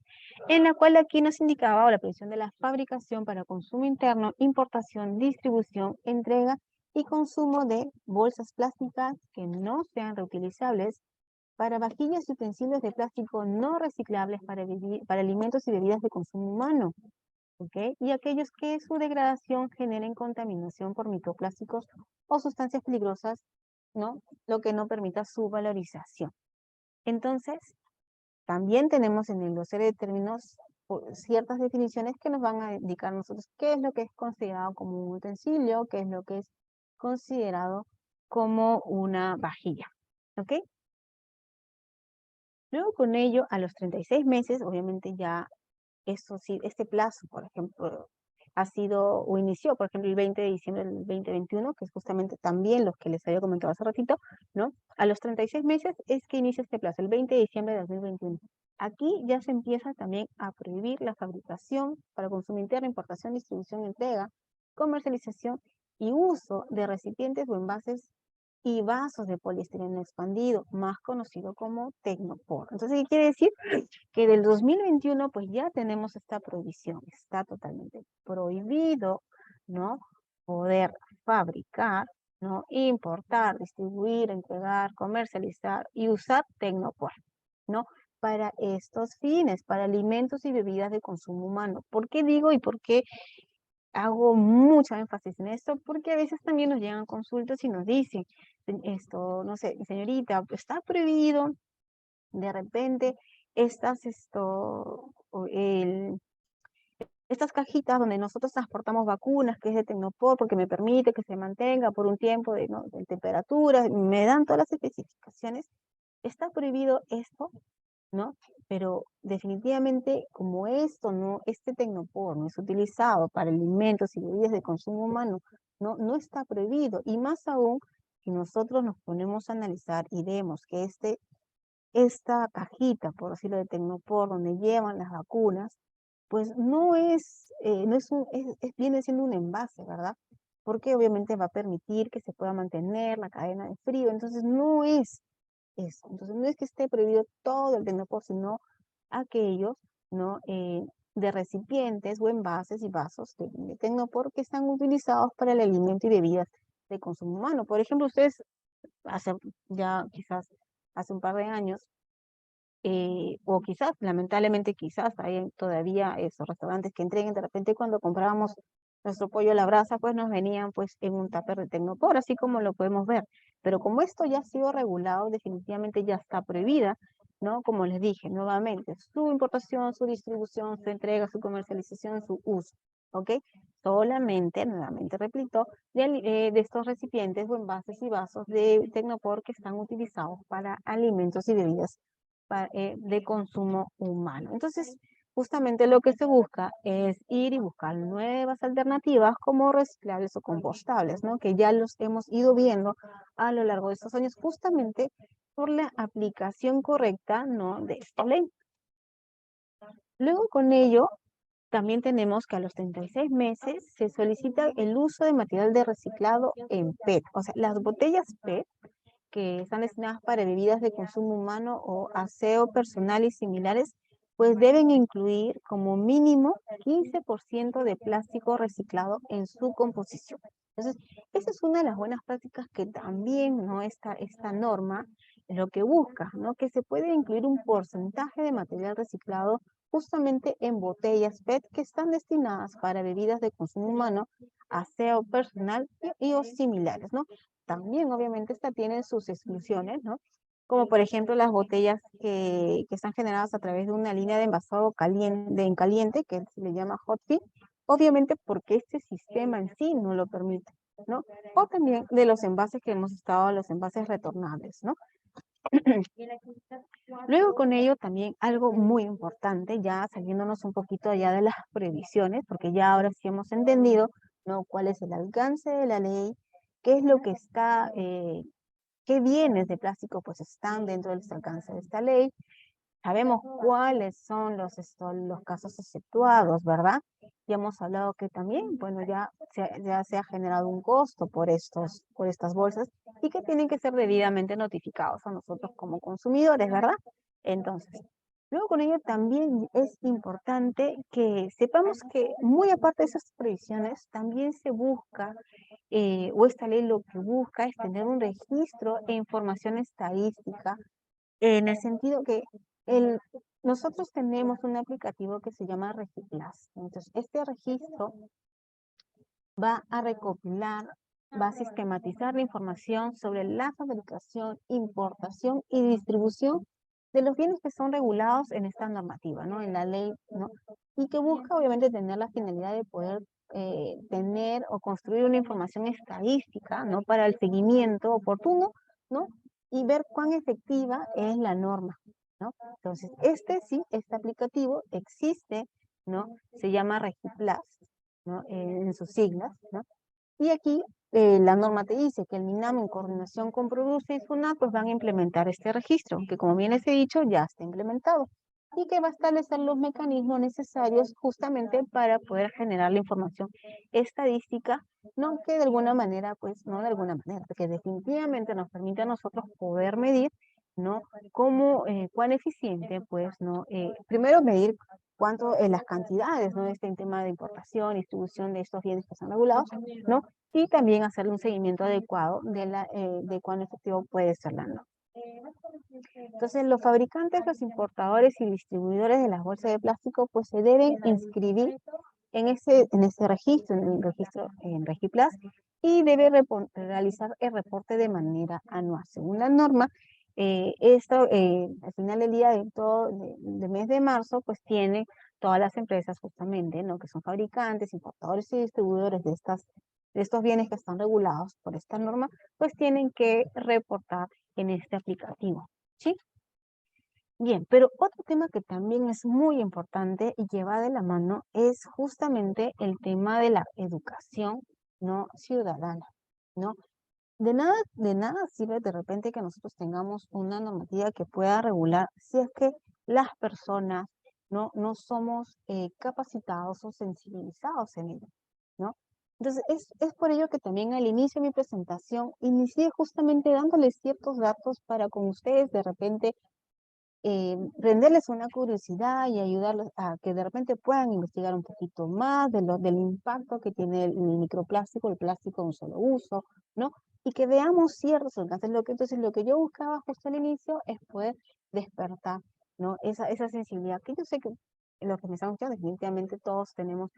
en la cual aquí nos indicaba la prohibición de la fabricación para consumo interno, importación, distribución, entrega y consumo de bolsas plásticas que no sean reutilizables, para vajillas y utensilios de plástico no reciclables para alimentos y bebidas de consumo humano, ¿ok? Y aquellos que su degradación generen contaminación por microplásticos o sustancias peligrosas, ¿no? Lo que no permita su valorización. Entonces, también tenemos en el glosario de términos ciertas definiciones que nos van a indicar a nosotros qué es lo que es considerado como un utensilio, qué es lo que es considerado como una vajilla, ¿ok? Luego con ello, a los 36 meses, obviamente ya eso sí, este plazo, por ejemplo, ha sido o inició, por ejemplo, el 20 de diciembre del 2021, que es justamente también lo que les había comentado hace ratito, ¿no? A los 36 meses es que inicia este plazo, el 20 de diciembre de 2021. Aquí ya se empieza también a prohibir la fabricación para consumo interno, importación, distribución, entrega, comercialización y uso de recipientes o envases y vasos de poliestireno expandido, más conocido como Tecnopor. Entonces, ¿qué quiere decir? Que del 2021 pues ya tenemos esta prohibición, está totalmente prohibido, ¿no?, poder fabricar, ¿no?, importar, distribuir, entregar, comercializar y usar Tecnopor, ¿no?, para estos fines, para alimentos y bebidas de consumo humano. ¿Por qué digo y por qué hago mucho énfasis en esto? Porque a veces también nos llegan consultas y nos dicen, esto, no sé, señorita, pues, está prohibido de repente estas cajitas donde nosotros transportamos vacunas, que es de Tecnopor, porque me permite que se mantenga por un tiempo ¿no?, de temperatura, me dan todas las especificaciones, está prohibido esto, ¿no? Pero definitivamente como este Tecnopor no es utilizado para alimentos y bebidas de consumo humano, no está prohibido, y más aún si nosotros nos ponemos a analizar y vemos que esta cajita, por decirlo, de Tecnopor, donde llevan las vacunas, pues no es viene siendo un envase, ¿verdad? Porque obviamente va a permitir que se pueda mantener la cadena de frío, entonces no es eso. Entonces, no es que esté prohibido todo el Tecnopor, sino aquellos, ¿no? De recipientes o envases y vasos de Tecnopor que están utilizados para el alimento y bebidas de consumo humano. Por ejemplo, ustedes hace ya quizás hace un par de años, o quizás, lamentablemente quizás, hay todavía esos restaurantes que entreguen de repente cuando comprábamos nuestro pollo a la brasa, pues nos venían pues en un tupper de Tecnopor, así como lo podemos ver. Pero como esto ya ha sido regulado, definitivamente ya está prohibida, ¿no? Como les dije, nuevamente, su importación, su distribución, su entrega, su comercialización, su uso, ¿ok? Solamente, nuevamente repito, de estos recipientes o envases y vasos de Tecnopor que están utilizados para alimentos y bebidas de consumo humano. Entonces, justamente lo que se busca es ir y buscar nuevas alternativas como reciclables o compostables, ¿no? Que ya los hemos ido viendo a lo largo de estos años justamente por la aplicación correcta, ¿no? De esta ley. Luego con ello, también tenemos que a los 36 meses se solicita el uso de material de reciclado en PET. O sea, las botellas PET que están destinadas para bebidas de consumo humano o aseo personal y similares, pues deben incluir como mínimo 15% de plástico reciclado en su composición. Entonces, esa es una de las buenas prácticas que también, ¿no? Esta norma lo que busca, ¿no? Que se puede incluir un porcentaje de material reciclado justamente en botellas PET que están destinadas para bebidas de consumo humano, aseo personal y o similares, ¿no? También obviamente esta tiene sus exclusiones, ¿no? Como por ejemplo las botellas que están generadas a través de una línea de envasado caliente, en caliente, que se le llama hot fill, obviamente porque este sistema en sí no lo permite, ¿no? O también de los envases que hemos estado, los envases retornables, ¿no? Luego con ello también algo muy importante, ya saliéndonos un poquito allá de las previsiones, porque ya ahora sí hemos entendido, ¿no? Cuál es el alcance de la ley, qué es lo que está, qué bienes de plástico pues están dentro del alcance de esta ley. Sabemos cuáles son los casos exceptuados, ¿verdad? Ya hemos hablado que también, bueno, ya se ha generado un costo por estas bolsas y que tienen que ser debidamente notificados a nosotros como consumidores, ¿verdad? Entonces, luego con ello también es importante que sepamos que muy aparte de esas previsiones, también se busca, o esta ley lo que busca es tener un registro e información estadística en el sentido que el, nosotros tenemos un aplicativo que se llama Regiplas. Entonces, este registro va a recopilar, va a sistematizar la información sobre la fabricación, importación y distribución de los bienes que son regulados en esta normativa, ¿no? En la ley, ¿no? Y que busca, obviamente, tener la finalidad de poder tener o construir una información estadística, ¿no? Para el seguimiento oportuno, ¿no? Y ver cuán efectiva es la norma, ¿no? Entonces, este aplicativo existe, ¿no? Se llama Regiplas, ¿no? En sus siglas, ¿no? Y aquí la norma te dice que el MINAM en coordinación con Produce y SUNAT pues van a implementar este registro, que como bien les he dicho ya está implementado y que va a establecer los mecanismos necesarios justamente para poder generar la información estadística, no que de alguna manera, pues no de alguna manera, que definitivamente nos permite a nosotros poder medir, ¿no? Cómo, cuán eficiente, pues, ¿no? Primero medir cuánto, las cantidades, ¿no? Este tema de importación y distribución de estos bienes que están regulados, ¿no? Y también hacerle un seguimiento adecuado de cuán efectivo puede ser la norma. Entonces, los fabricantes, los importadores y distribuidores de las bolsas de plástico, pues se deben inscribir en ese registro, en el registro en Regiplas, y debe realizar el reporte de manera anual. Según la norma, esto al final del día de mes de marzo, pues tiene todas las empresas justamente, ¿no? Que son fabricantes, importadores y distribuidores de estos bienes que están regulados por esta norma, pues tienen que reportar en este aplicativo, ¿sí? Bien, pero otro tema que también es muy importante y que va de la mano es justamente el tema de la educación no ciudadana, ¿no? De nada sirve de repente que nosotros tengamos una normativa que pueda regular si es que las personas no somos capacitados o sensibilizados en ello, ¿no? Entonces, es por ello que también al inicio de mi presentación, inicié justamente dándoles ciertos datos para con ustedes de repente prenderles una curiosidad y ayudarlos a que de repente puedan investigar un poquito más del impacto que tiene el microplástico, el plástico de un solo uso, ¿no? Y que veamos ciertos alcances. Entonces, lo que yo buscaba justo al inicio es poder despertar, ¿no? Esa sensibilidad, que yo sé que los que me están escuchando, definitivamente todos tenemos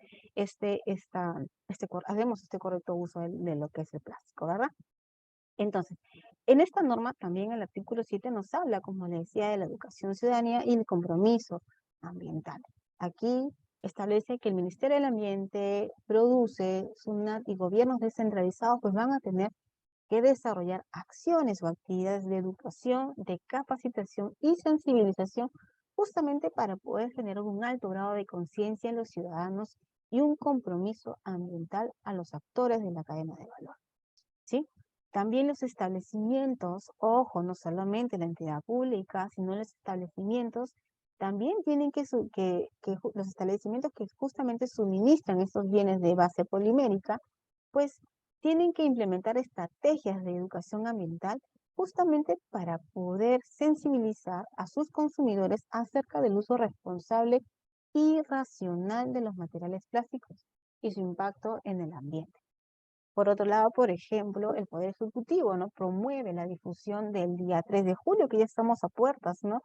hacemos este correcto uso de lo que es el plástico, ¿verdad? Entonces, en esta norma también el artículo 7 nos habla, como le decía, de la educación ciudadana y el compromiso ambiental. Aquí establece que el Ministerio del Ambiente produce, SUNAT y gobiernos descentralizados pues van a tener que desarrollar acciones o actividades de educación, de capacitación y sensibilización justamente para poder generar un alto grado de conciencia en los ciudadanos y un compromiso ambiental a los actores de la cadena de valor. ¿Sí? También los establecimientos, ojo, no solamente la entidad pública, sino los establecimientos, también tienen los establecimientos que justamente suministran estos bienes de base polimérica, pues tienen que implementar estrategias de educación ambiental justamente para poder sensibilizar a sus consumidores acerca del uso responsable y racional de los materiales plásticos y su impacto en el ambiente. Por otro lado, por ejemplo, el Poder Ejecutivo, ¿no? Promueve la difusión del día 3 de julio, que ya estamos a puertas, ¿no?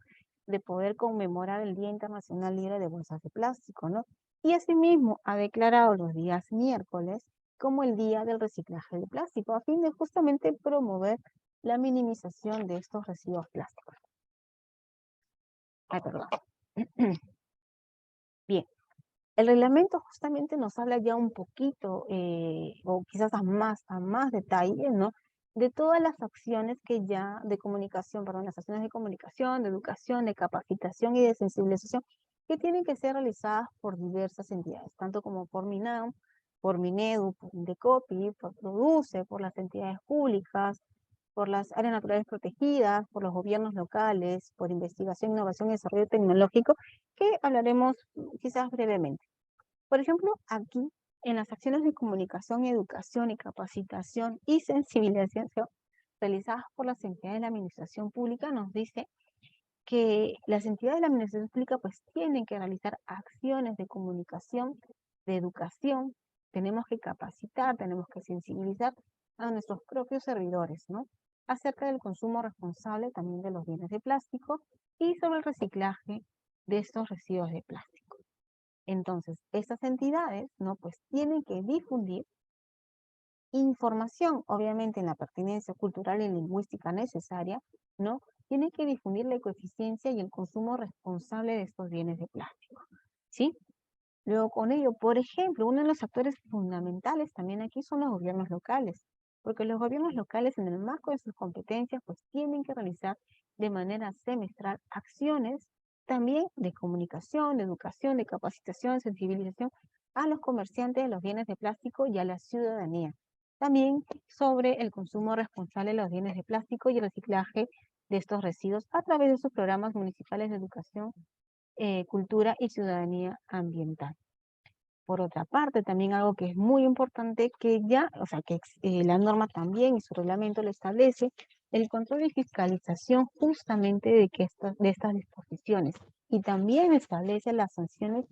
De poder conmemorar el Día Internacional Libre de Bolsas de Plástico, ¿no? Y asimismo ha declarado los días miércoles como el Día del Reciclaje de Plástico, a fin de justamente promover la minimización de estos residuos plásticos. Ay, perdón. Bien. El reglamento justamente nos habla ya un poquito, o quizás a más detalle, ¿no? De todas las acciones que ya de comunicación, perdón, las acciones de comunicación, de educación, de capacitación y de sensibilización que tienen que ser realizadas por diversas entidades, tanto como por MINAM, por MINEDU, por INDECOPI, por PRODUCE, por las entidades públicas, por las áreas naturales protegidas, por los gobiernos locales, por investigación, innovación y desarrollo tecnológico, que hablaremos quizás brevemente. Por ejemplo, aquí en las acciones de comunicación, educación y capacitación y sensibilización realizadas por las entidades de la administración pública, nos dice que las entidades de la administración pública pues tienen que realizar acciones de comunicación, de educación, tenemos que capacitar, tenemos que sensibilizar a nuestros propios servidores, ¿no? Acerca del consumo responsable también de los bienes de plástico y sobre el reciclaje de estos residuos de plástico. Entonces, estas entidades, ¿no? Pues tienen que difundir información, obviamente en la pertinencia cultural y lingüística necesaria, ¿no? Tienen que difundir la ecoeficiencia y el consumo responsable de estos bienes de plástico, ¿sí? Luego con ello, por ejemplo, uno de los actores fundamentales también aquí son los gobiernos locales, porque los gobiernos locales en el marco de sus competencias pues tienen que realizar de manera semestral acciones también de comunicación, de educación, de capacitación, sensibilización a los comerciantes de los bienes de plástico y a la ciudadanía. También sobre el consumo responsable de los bienes de plástico y el reciclaje de estos residuos a través de sus programas municipales de educación, cultura y ciudadanía ambiental. Por otra parte, también algo que es muy importante, que ya, o sea, que la norma también y su reglamento lo establece, el control y fiscalización justamente de estas disposiciones. Y también establece las sanciones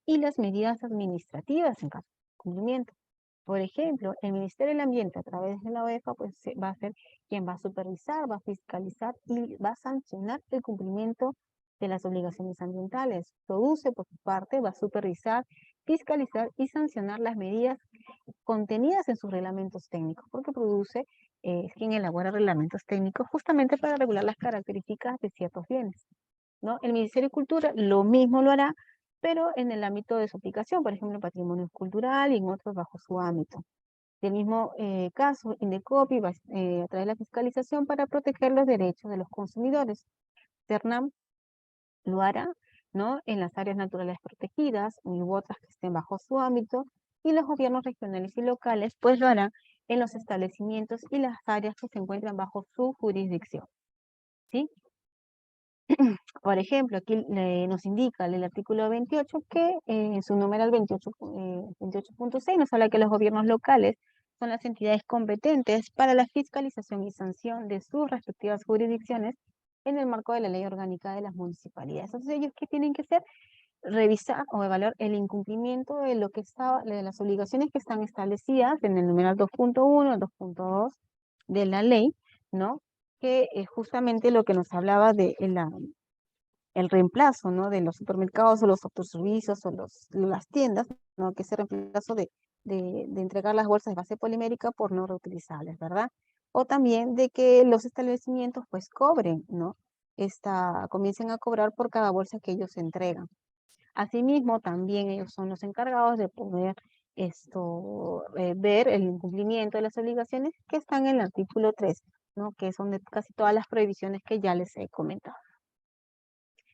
y las medidas administrativas en caso de cumplimiento. Por ejemplo, el Ministerio del Ambiente a través de la OEFA pues, va a ser quien va a supervisar, va a fiscalizar y va a sancionar el cumplimiento de las obligaciones ambientales. PRODUCE, por su parte, va a supervisar, fiscalizar y sancionar las medidas contenidas en sus reglamentos técnicos, porque PRODUCE es quien elabora reglamentos técnicos justamente para regular las características de ciertos bienes, ¿no? El Ministerio de Cultura lo mismo lo hará, pero en el ámbito de su aplicación, por ejemplo, en patrimonio cultural y en otros bajo su ámbito. Del mismo caso, Indecopi va a traer la fiscalización para proteger los derechos de los consumidores. CERNAM lo hará, ¿no? En las áreas naturales protegidas y otras que estén bajo su ámbito, y los gobiernos regionales y locales pues lo harán en los establecimientos y las áreas que se encuentran bajo su jurisdicción, ¿sí? Por ejemplo, aquí nos indica el artículo 28 que en su numeral 28.6 nos habla que los gobiernos locales son las entidades competentes para la fiscalización y sanción de sus respectivas jurisdicciones en el marco de la Ley Orgánica de las Municipalidades. Entonces, ¿ellos qué tienen que hacer? Revisar o evaluar el incumplimiento de lo que estaba, de las obligaciones que están establecidas en el numeral 2.1, 2.2 de la ley, ¿no? Que es justamente lo que nos hablaba de el reemplazo, ¿no? De los supermercados o los autoservicios o las tiendas, ¿no? Que ese reemplazo de entregar las bolsas de base polimérica por no reutilizables, ¿verdad? O también de que los establecimientos pues cobren, ¿no? Comiencen a cobrar por cada bolsa que ellos entregan. Asimismo, también ellos son los encargados de poder ver el incumplimiento de las obligaciones que están en el artículo 3, ¿no? Que son de casi todas las prohibiciones que ya les he comentado.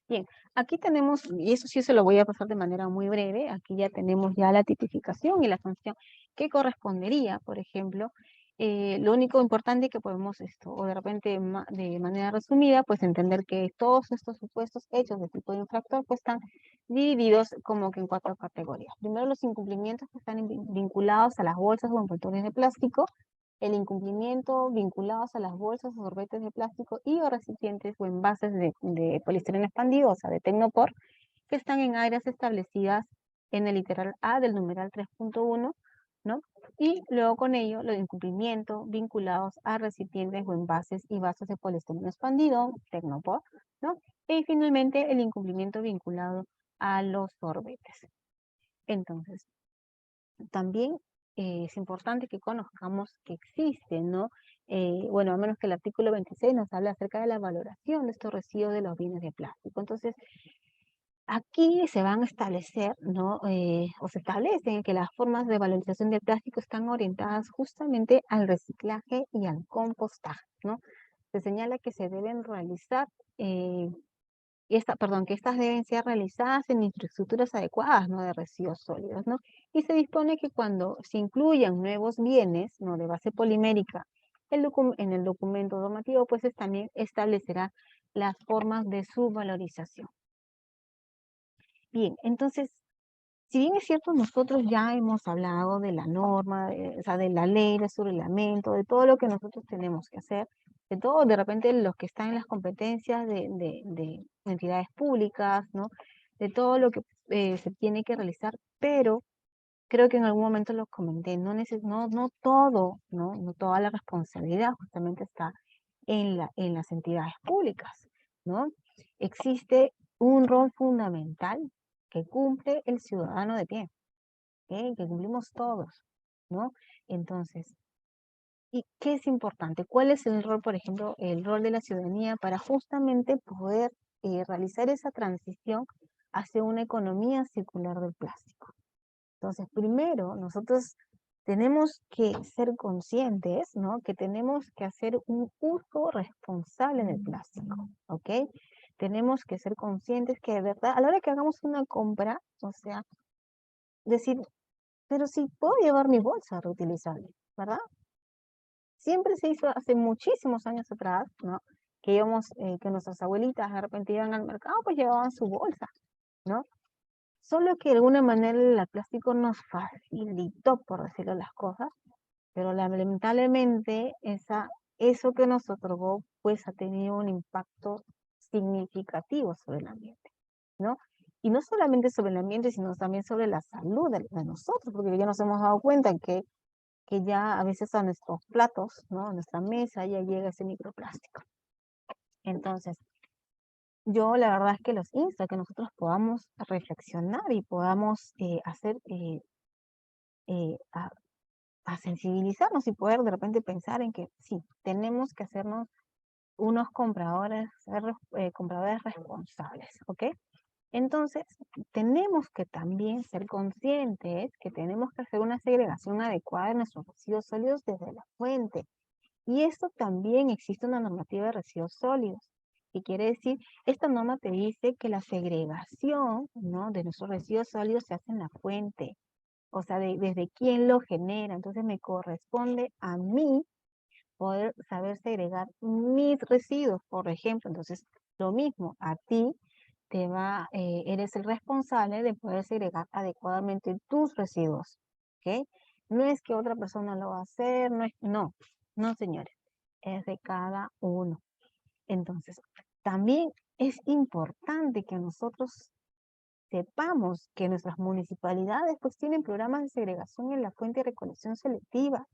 Bien, aquí tenemos, y eso sí se lo voy a pasar de manera muy breve, aquí ya tenemos ya la tipificación y la sanción que correspondería, por ejemplo, lo único importante que podemos o de repente de manera resumida, pues entender que todos estos supuestos hechos de tipo de infractor, pues están divididos como que en 4 categorías. Primero, los incumplimientos que están vinculados a las bolsas o envoltorios de plástico, el incumplimiento vinculados a las bolsas o sorbetes de plástico y o recipientes o envases de poliestireno expandido, o sea, de Tecnopor, que están en áreas establecidas en el literal A del numeral 3.1, ¿no? Y luego con ello, los incumplimientos vinculados a recipientes o envases y vasos de poliestireno expandido, Tecnopor, ¿no? Y finalmente, el incumplimiento vinculado a los sorbetes. Entonces, también es importante que conozcamos que existen, ¿no? Bueno, a menos que el artículo 26 nos habla acerca de la valoración de estos residuos de los bienes de plástico. Entonces, aquí se van a establecer, ¿no? O se establecen que las formas de valorización del plástico están orientadas justamente al reciclaje y al compostaje, ¿no? Se señala que se deben realizar que estas deben ser realizadas en infraestructuras adecuadas, ¿no? De residuos sólidos, ¿no? Y se dispone que cuando se incluyan nuevos bienes, ¿no? De base polimérica en el documento normativo, pues también establecerá las formas de su valorización. Bien, entonces, si bien es cierto, nosotros ya hemos hablado de la norma, o sea, de la ley, de su reglamento, de todo lo que nosotros tenemos que hacer, de todo, de repente, los que están en las competencias de entidades públicas, ¿no? De todo lo que se tiene que realizar, pero creo que en algún momento lo comenté, no todo, ¿no? No toda la responsabilidad justamente está en las entidades públicas, ¿no? Existe un rol fundamental que cumple el ciudadano de pie, ¿ok? Que cumplimos todos, ¿no? Entonces, ¿y qué es importante? ¿Cuál es el rol, por ejemplo, el rol de la ciudadanía para justamente poder realizar esa transición hacia una economía circular del plástico? Entonces, primero, nosotros tenemos que ser conscientes, ¿no? Que tenemos que hacer un uso responsable del plástico, ¿ok? Tenemos que ser conscientes que de verdad, a la hora que hagamos una compra, o sea, decir, pero si puedo llevar mi bolsa reutilizable, ¿verdad? Siempre se hizo hace muchísimos años atrás, ¿no? Que nuestras abuelitas de repente iban al mercado, pues llevaban su bolsa, ¿no? Solo que de alguna manera el plástico nos facilitó, por decirlo las cosas, pero lamentablemente eso que nos otorgó, pues ha tenido un impacto significativo sobre el ambiente, ¿no? Y no solamente sobre el ambiente, sino también sobre la salud de nosotros, porque ya nos hemos dado cuenta que ya a veces a nuestros platos, ¿no? A nuestra mesa ya llega ese microplástico. Entonces, yo la verdad es que los insto a que nosotros podamos reflexionar y podamos eh, a, a sensibilizarnos y poder de repente pensar en que sí, tenemos que hacernos unos compradores responsables, ¿ok? Entonces, tenemos que también ser conscientes que tenemos que hacer una segregación adecuada de nuestros residuos sólidos desde la fuente. Y esto también existe una normativa de residuos sólidos. ¿Qué quiere decir? Esta norma te dice que la segregación, ¿no? De nuestros residuos sólidos se hace en la fuente. O sea, desde quién lo genera. Entonces me corresponde a mí poder saber segregar mis residuos, por ejemplo. Entonces, Lo mismo, a ti eres el responsable de poder segregar adecuadamente tus residuos, ¿ok? No es que otra persona lo va a hacer, no, señores, es de cada uno. Entonces, también es importante que nosotros sepamos que nuestras municipalidades pues tienen programas de segregación en la fuente de recolección selectiva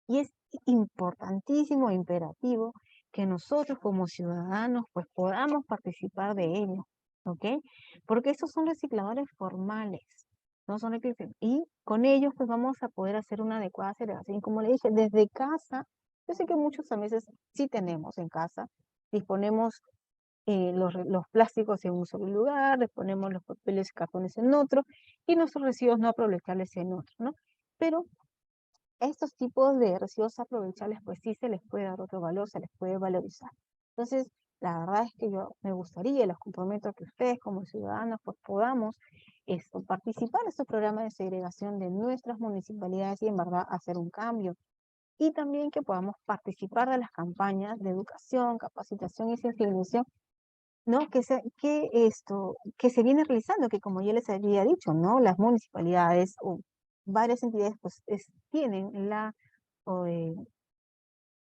y es importantísimo e imperativo que nosotros como ciudadanos pues podamos participar de ello, ¿ok? Porque estos son recicladores formales, no son y con ellos pues vamos a poder hacer una adecuada segregación. Y como le dije, desde casa, yo sé que muchos a veces sí tenemos en casa, disponemos los plásticos en un solo lugar, les ponemos los papeles y cartones en otro, y nuestros residuos no aprovechables en otro, ¿no? Pero estos tipos de residuos aprovechables, pues sí se les puede dar otro valor, se les puede valorizar. Entonces, la verdad es que yo me gustaría, los comprometo a que ustedes como ciudadanos, pues podamos participar en estos programas de segregación de nuestras municipalidades y en verdad hacer un cambio. Y también que podamos participar de las campañas de educación, capacitación y sensibilización, ¿no? Que se viene realizando, que como ya les había dicho, ¿no? Las municipalidades o varias entidades pues tienen o, eh,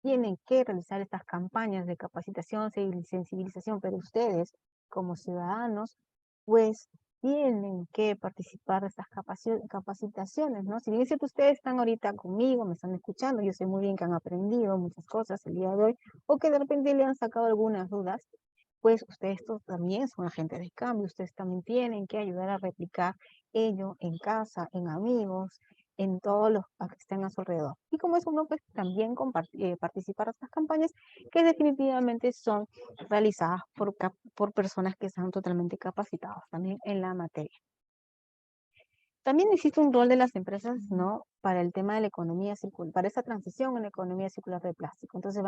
tienen que realizar estas campañas de capacitación, sensibilización, pero ustedes como ciudadanos pues tienen que participar de estas capacitaciones, ¿no? Si bien es cierto, ustedes están ahorita conmigo, me están escuchando, yo sé muy bien que han aprendido muchas cosas el día de hoy, o que de repente le han sacado algunas dudas, pues ustedes también son agentes de cambio, ustedes también tienen que ayudar a replicar ello en casa, en amigos, en todos los que estén a su alrededor. Y como es uno, pues también participar de estas campañas que definitivamente son realizadas por personas que están totalmente capacitadas también en la materia. También existe un rol de las empresas, ¿no? Para el tema de la economía circular, para esa transición en la economía circular de plástico. Entonces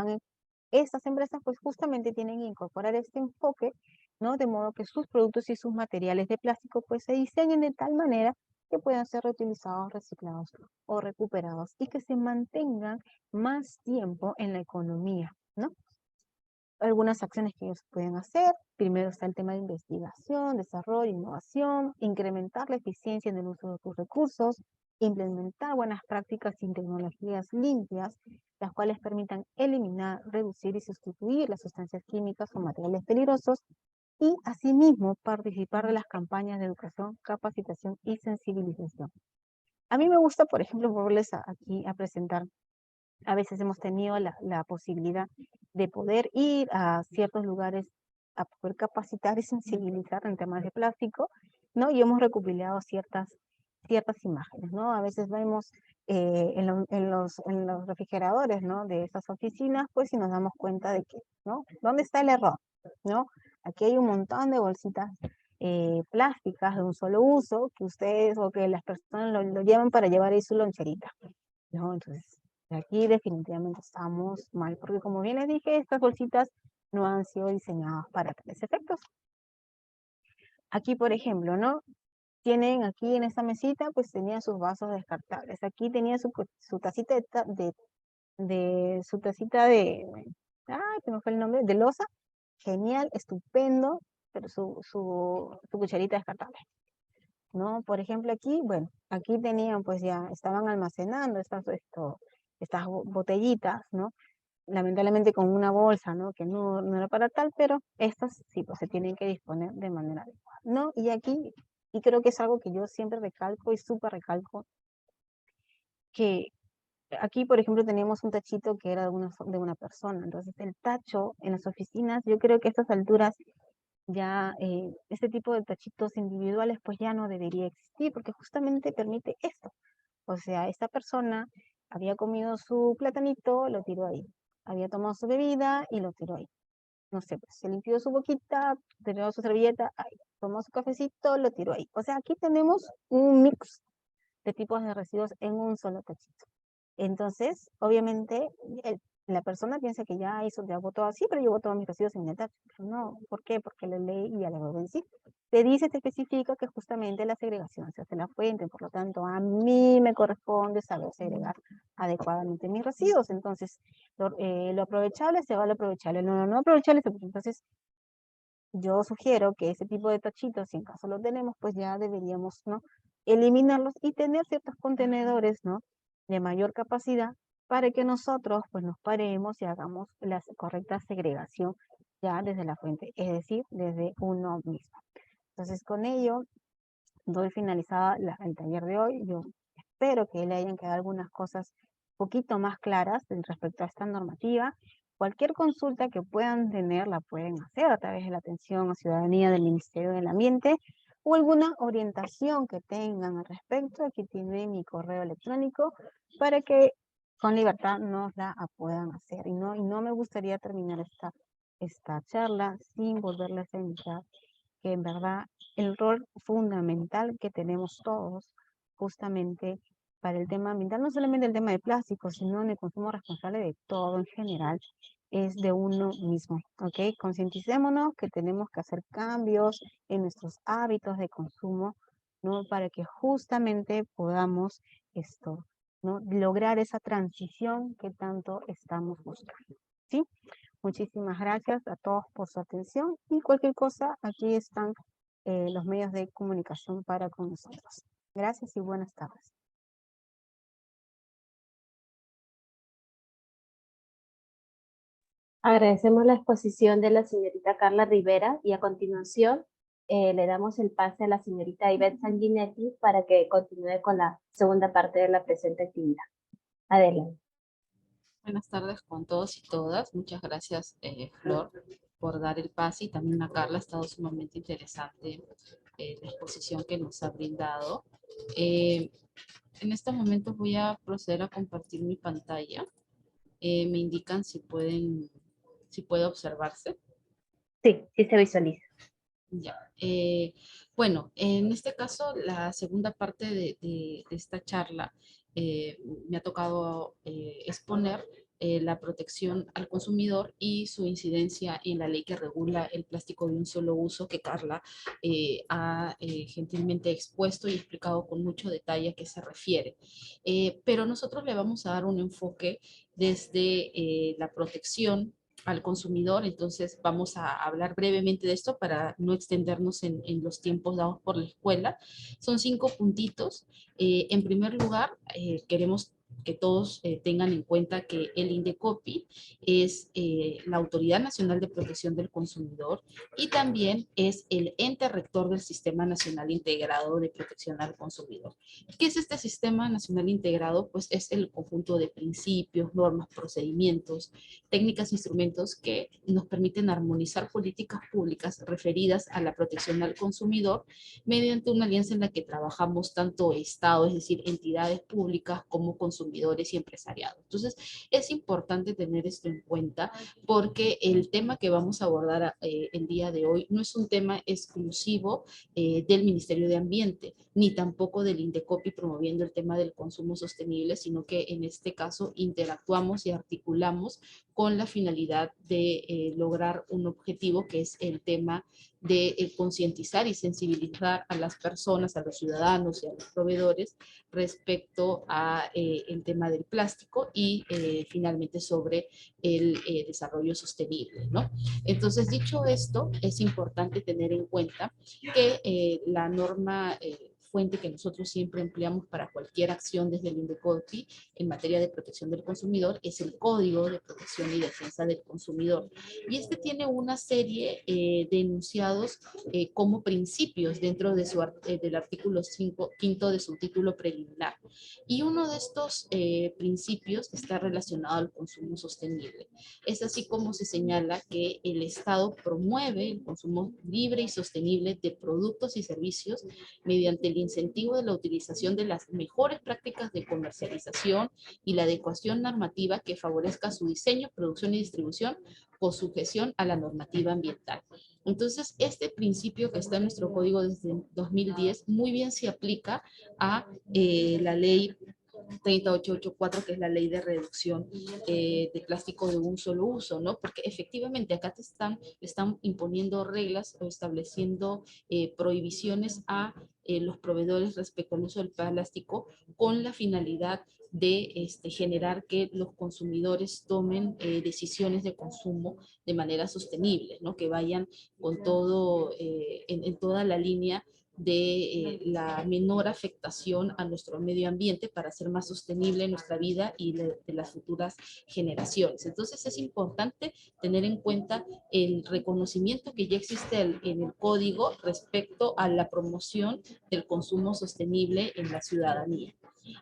estas empresas pues justamente tienen que incorporar este enfoque, ¿no? De modo que sus productos y sus materiales de plástico pues se diseñen de tal manera que puedan ser reutilizados, reciclados o recuperados y que se mantengan más tiempo en la economía, ¿no? Algunas acciones que ellos pueden hacer. Primero está el tema de investigación, desarrollo, innovación, incrementar la eficiencia en el uso de tus recursos, implementar buenas prácticas y tecnologías limpias, las cuales permitan eliminar, reducir y sustituir las sustancias químicas o materiales peligrosos, y asimismo participar de las campañas de educación, capacitación y sensibilización. A mí me gusta, por ejemplo, volverles aquí a presentar. A veces hemos tenido la posibilidad de poder ir a ciertos lugares a poder capacitar y sensibilizar en temas de plástico, ¿no? Y hemos recopilado ciertas imágenes, ¿no? A veces vemos en los refrigeradores, ¿no? De esas oficinas, pues y nos damos cuenta de que, ¿no? ¿Dónde está el error? ¿No? Aquí hay un montón de bolsitas plásticas de un solo uso que ustedes o que las personas lo llevan para llevar ahí su loncherita, ¿no? Entonces, aquí definitivamente estamos mal, porque como bien les dije, estas bolsitas no han sido diseñadas para tales efectos. Aquí, por ejemplo, ¿no? Tienen aquí en esta mesita, pues tenían sus vasos descartables. Aquí tenía su tacita su tacita ay, se me fue el nombre, de loza. Genial, estupendo, pero su cucharita descartable, ¿no? Por ejemplo, aquí, bueno, aquí tenían, pues ya estaban almacenando estas botellitas, ¿no? Lamentablemente con una bolsa, ¿no? Que no era para tal, pero estas sí, pues se tienen que disponer de manera adecuada, ¿no? Y aquí, y creo que es algo que yo siempre recalco y súper recalco, que aquí, por ejemplo, teníamos un tachito que era de una persona, entonces el tacho en las oficinas, yo creo que a estas alturas ya este tipo de tachitos individuales pues ya no debería existir, porque justamente permite esto. O sea, esta persona había comido su platanito, lo tiró ahí. Había tomado su bebida y lo tiró ahí. No sé, pues se limpió su boquita, tiró su servilleta, ahí. Tomó su cafecito, lo tiró ahí. O sea, aquí tenemos un mix de tipos de residuos en un solo tachito. Entonces, obviamente, la persona piensa que ya votó así, pero yo voto mis residuos en el tacho. Pero no, ¿por qué? Porque la ley ya la voy a decir. Te especifica que justamente la segregación se hace en la fuente, por lo tanto, a mí me corresponde saber segregar adecuadamente mis residuos. Entonces, lo aprovechable se va a lo aprovechable, lo no aprovechable se... Entonces, yo sugiero que ese tipo de tachitos, si en caso lo tenemos, pues ya deberíamos, ¿no? Eliminarlos y tener ciertos contenedores, ¿no? De mayor capacidad para que nosotros, pues nos paremos y hagamos la correcta segregación ya desde la fuente, es decir, desde uno mismo. Entonces, con ello, doy finalizada el taller de hoy. Yo espero que le hayan quedado algunas cosas un poquito más claras respecto a esta normativa. Cualquier consulta que puedan tener la pueden hacer a través de la atención a ciudadanía del Ministerio del Ambiente o alguna orientación que tengan al respecto. Aquí tienen mi correo electrónico para que con libertad nos la puedan hacer. Y no me gustaría terminar esta charla sin volverles a invitar que en verdad el rol fundamental que tenemos todos justamente para el tema ambiental, no solamente el tema de plástico, sino en el consumo responsable de todo en general, es de uno mismo, ¿ok? Concienticémonos que tenemos que hacer cambios en nuestros hábitos de consumo, ¿no? Para que justamente podamos esto, ¿no? Lograr esa transición que tanto estamos buscando, ¿sí? Muchísimas gracias a todos por su atención y cualquier cosa, aquí están los medios de comunicación para con nosotros. Gracias y buenas tardes. Agradecemos la exposición de la señorita Carla Rivera y a continuación le damos el pase a la señorita Ivette Sanguinetti para que continúe con la segunda parte de la presente actividad. Adelante. Buenas tardes con todos y todas. Muchas gracias, Flor, por dar el pase y también a Carla. Ha estado sumamente interesante la exposición que nos ha brindado. En estos momentos voy a proceder a compartir mi pantalla. Me indican si puede observarse. Sí, sí se visualiza. Ya. Bueno, en este caso, la segunda parte de esta charla me ha tocado exponer la protección al consumidor y su incidencia en la ley que regula el plástico de un solo uso, que Carla ha gentilmente expuesto y explicado con mucho detalle a qué se refiere. Pero nosotros le vamos a dar un enfoque desde la protección al consumidor. Entonces vamos a hablar brevemente de esto para no extendernos en los tiempos dados por la escuela. Son 5 puntitos. En primer lugar, queremos que todos tengan en cuenta que el INDECOPI es la Autoridad Nacional de Protección del Consumidor y también es el ente rector del Sistema Nacional Integrado de Protección al Consumidor. ¿Qué es este Sistema Nacional Integrado? Pues es el conjunto de principios, normas, procedimientos, técnicas, instrumentos que nos permiten armonizar políticas públicas referidas a la protección al consumidor mediante una alianza en la que trabajamos tanto Estado, es decir, entidades públicas, como consumidores y empresariado. Entonces, es importante tener esto en cuenta porque el tema que vamos a abordar el día de hoy no es un tema exclusivo del Ministerio de Ambiente, ni tampoco del INDECOPI promoviendo el tema del consumo sostenible, sino que en este caso interactuamos y articulamos con la finalidad de lograr un objetivo que es el tema de concientizar y sensibilizar a las personas, a los ciudadanos y a los proveedores respecto a el tema del plástico y finalmente sobre el desarrollo sostenible, ¿no? Entonces, dicho esto, es importante tener en cuenta que la norma fuente que nosotros siempre empleamos para cualquier acción desde el INDECOPI en materia de protección del consumidor es el Código de Protección y Defensa del Consumidor. Y este tiene una serie de enunciados como principios dentro de del artículo 5, quinto de su título preliminar. Y uno de estos principios está relacionado al consumo sostenible. Es así como se señala que el Estado promueve el consumo libre y sostenible de productos y servicios mediante el incentivo de la utilización de las mejores prácticas de comercialización y la adecuación normativa que favorezca su diseño, producción y distribución con sujeción a la normativa ambiental. Entonces, este principio que está en nuestro código desde 2010 muy bien se aplica a la ley 3884, que es la ley de reducción de plástico de un solo uso, ¿no? Porque efectivamente acá están imponiendo reglas o estableciendo prohibiciones a los proveedores respecto al uso del plástico con la finalidad de generar que los consumidores tomen decisiones de consumo de manera sostenible, ¿no? Que vayan con todo, en toda la línea de la menor afectación a nuestro medio ambiente para hacer más sostenible nuestra vida y de las futuras generaciones. Entonces es importante tener en cuenta el reconocimiento que ya existe en el código respecto a la promoción del consumo sostenible en la ciudadanía.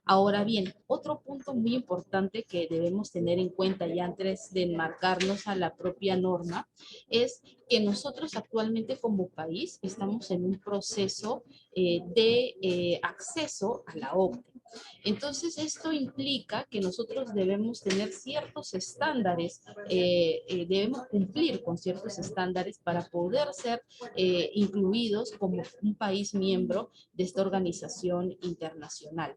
Ahora bien, otro punto muy importante que debemos tener en cuenta ya antes de enmarcarnos a la propia norma es que nosotros actualmente como país estamos en un proceso de acceso a la OCDE. Entonces, esto implica que nosotros debemos tener ciertos estándares, debemos cumplir con ciertos estándares para poder ser incluidos como un país miembro de esta organización internacional.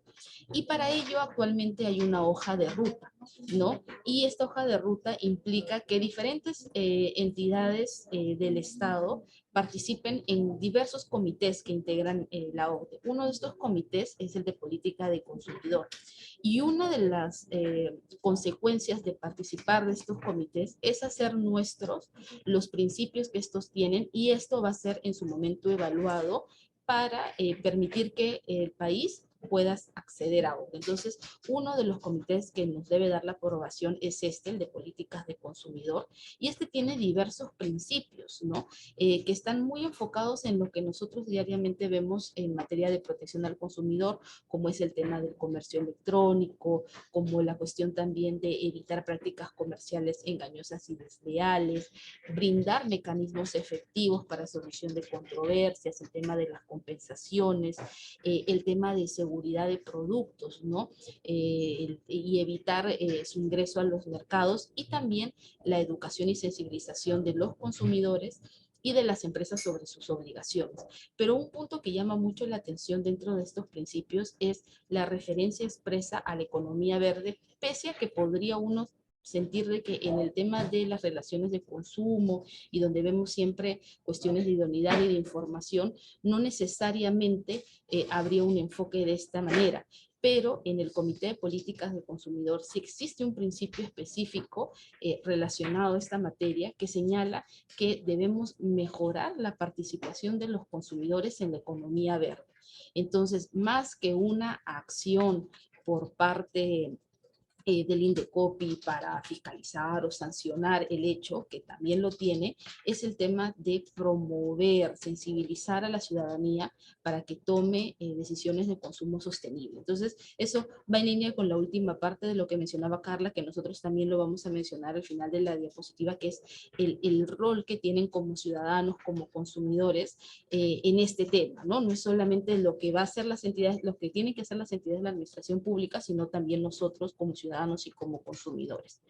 Y para ello actualmente hay una hoja de ruta, ¿no? Y esta hoja de ruta implica que diferentes entidades del Estado participen en diversos comités que integran la OCDE. Uno de estos comités es el de política de consumidor. Y una de las consecuencias de participar de estos comités es hacer nuestros los principios que estos tienen, y esto va a ser en su momento evaluado para permitir que el país puedas acceder a OCDE. Entonces, uno de los comités que nos debe dar la aprobación es el de políticas de consumidor, y este tiene diversos principios, ¿no? Que están muy enfocados en lo que nosotros diariamente vemos en materia de protección al consumidor, como es el tema del comercio electrónico, como la cuestión también de evitar prácticas comerciales engañosas y desleales, brindar mecanismos efectivos para solución de controversias, el tema de las compensaciones, el tema de seguridad de productos, ¿no? Y evitar su ingreso a los mercados, y también la educación y sensibilización de los consumidores y de las empresas sobre sus obligaciones. Pero un punto que llama mucho la atención dentro de estos principios es la referencia expresa a la economía verde, pese a que podría uno sentir de que en el tema de las relaciones de consumo y donde vemos siempre cuestiones de idoneidad y de información, no necesariamente habría un enfoque de esta manera. Pero en el Comité de Políticas de Consumidor sí existe un principio específico relacionado a esta materia que señala que debemos mejorar la participación de los consumidores en la economía verde. Entonces, más que una acción por parte del INDECOPI para fiscalizar o sancionar el hecho, que también lo tiene, es el tema de promover, sensibilizar a la ciudadanía para que tome decisiones de consumo sostenible. Entonces, eso va en línea con la última parte de lo que mencionaba Carla, que nosotros también lo vamos a mencionar al final de la diapositiva, que es el rol que tienen como ciudadanos, como consumidores en este tema, ¿no? No es solamente lo que va a hacer las entidades, lo que tienen que hacer las entidades de la administración pública, sino también nosotros como ciudadanos y como consumidores.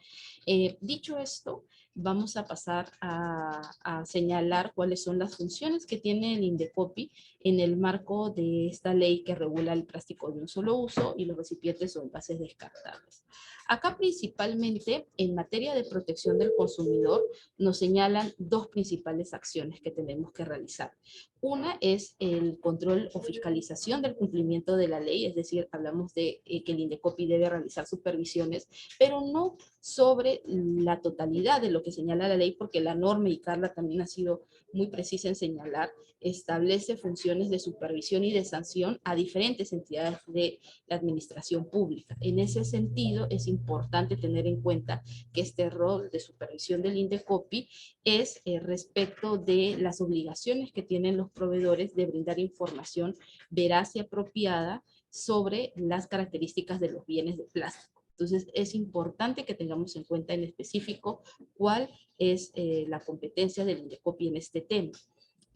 Dicho esto, vamos a pasar a señalar cuáles son las funciones que tiene el INDECOPI en el marco de esta ley que regula el plástico de un solo uso y los recipientes o envases descartables. Acá principalmente en materia de protección del consumidor nos señalan dos principales acciones que tenemos que realizar. Una es el control o fiscalización del cumplimiento de la ley, es decir, hablamos de que el INDECOPI debe realizar supervisiones, pero no sobre la totalidad de lo que señala la ley, porque la norma, y Carla también ha sido muy precisa en señalar, establece funciones de supervisión y de sanción a diferentes entidades de la administración pública. En ese sentido, es importante tener en cuenta que este rol de supervisión del INDECOPI es respecto de las obligaciones que tienen los proveedores de brindar información veraz y apropiada sobre las características de los bienes de plástico. Entonces, es importante que tengamos en cuenta en específico cuál es la competencia del INDECOPI en este tema.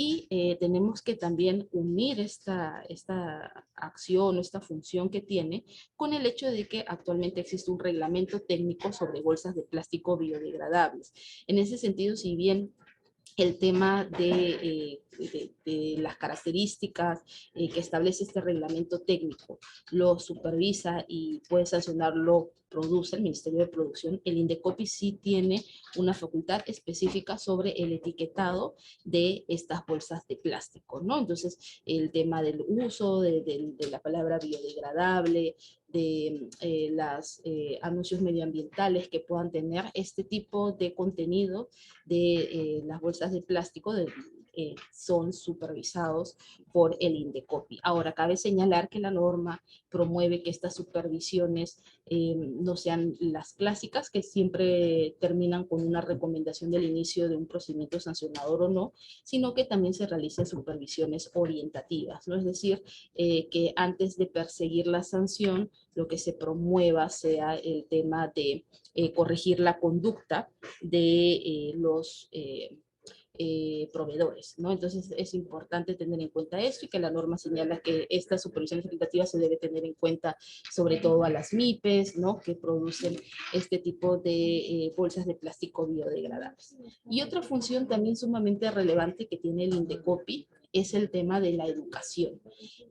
Y tenemos que también unir esta acción, esta función que tiene, con el hecho de que actualmente existe un reglamento técnico sobre bolsas de plástico biodegradables. En ese sentido, si bien el tema de las características que establece este reglamento técnico, lo supervisa y puede sancionarlo, produce el Ministerio de Producción. El Indecopi sí tiene una facultad específica sobre el etiquetado de estas bolsas de plástico, ¿no? Entonces, el tema del uso de la palabra biodegradable, de los anuncios medioambientales que puedan tener este tipo de contenido de las bolsas de plástico son supervisados por el Indecopi. Ahora, cabe señalar que la norma promueve que estas supervisiones no sean las clásicas, que siempre terminan con una recomendación del inicio de un procedimiento sancionador o no, sino que también se realicen supervisiones orientativas, ¿no? Es decir, que antes de perseguir la sanción, lo que se promueva sea el tema de corregir la conducta de los proveedores, ¿no? Entonces es importante tener en cuenta esto y que la norma señala que esta supervisión legislativa se debe tener en cuenta sobre todo a las MIPES, ¿no? Que producen este tipo de bolsas de plástico biodegradables. Y otra función también sumamente relevante que tiene el Indecopi es el tema de la educación.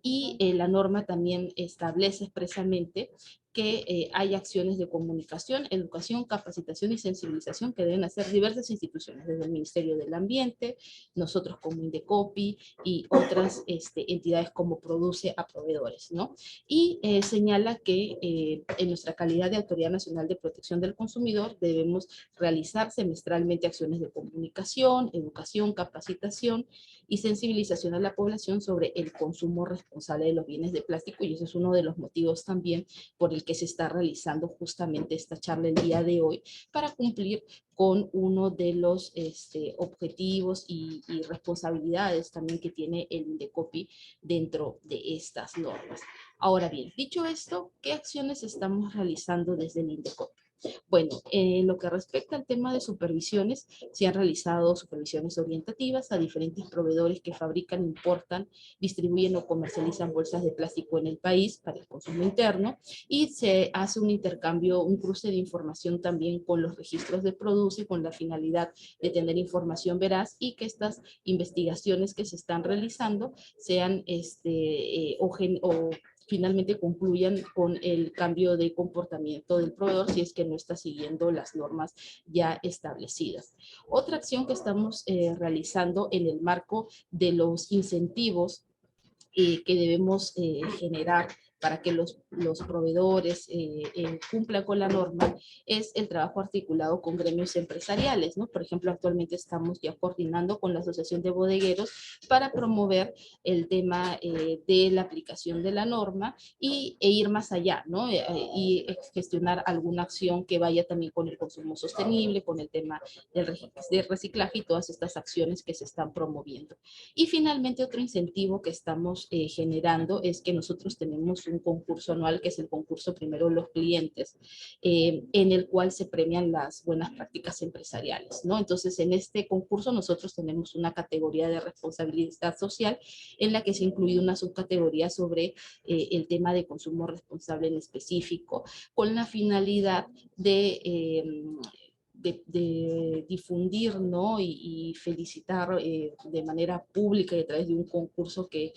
Y la norma también establece expresamente que hay acciones de comunicación, educación, capacitación y sensibilización que deben hacer diversas instituciones, desde el Ministerio del Ambiente, nosotros como Indecopi y otras entidades como Produce a Proveedores, ¿no? Y señala que en nuestra calidad de Autoridad Nacional de Protección del Consumidor debemos realizar semestralmente acciones de comunicación, educación, capacitación y sensibilización a la población sobre el consumo responsable de los bienes de plástico, y ese es uno de los motivos también por el que se está realizando justamente esta charla el día de hoy, para cumplir con uno de los objetivos y responsabilidades también que tiene el Indecopi dentro de estas normas. Ahora bien, dicho esto, ¿qué acciones estamos realizando desde el Indecopi? Bueno, en lo que respecta al tema de supervisiones, se han realizado supervisiones orientativas a diferentes proveedores que fabrican, importan, distribuyen o comercializan bolsas de plástico en el país para el consumo interno, y se hace un intercambio, un cruce de información también con los registros de Produce con la finalidad de tener información veraz y que estas investigaciones que se están realizando sean o finalmente concluyan con el cambio de comportamiento del proveedor si es que no está siguiendo las normas ya establecidas. Otra acción que estamos realizando en el marco de los incentivos que debemos generar para que los proveedores cumplan con la norma es el trabajo articulado con gremios empresariales, ¿no? Por ejemplo, actualmente estamos ya coordinando con la Asociación de Bodegueros para promover el tema de la aplicación de la norma e ir más allá, ¿no? Y gestionar alguna acción que vaya también con el consumo sostenible, con el tema del reciclaje y todas estas acciones que se están promoviendo. Y finalmente, otro incentivo que estamos generando es que nosotros tenemos un concurso anual, que es el concurso Primero los Clientes, en el cual se premian las buenas prácticas empresariales, ¿no? Entonces, en este concurso nosotros tenemos una categoría de responsabilidad social en la que se incluye una subcategoría sobre el tema de consumo responsable en específico, con la finalidad de difundir, ¿no? y felicitar de manera pública y a través de un concurso que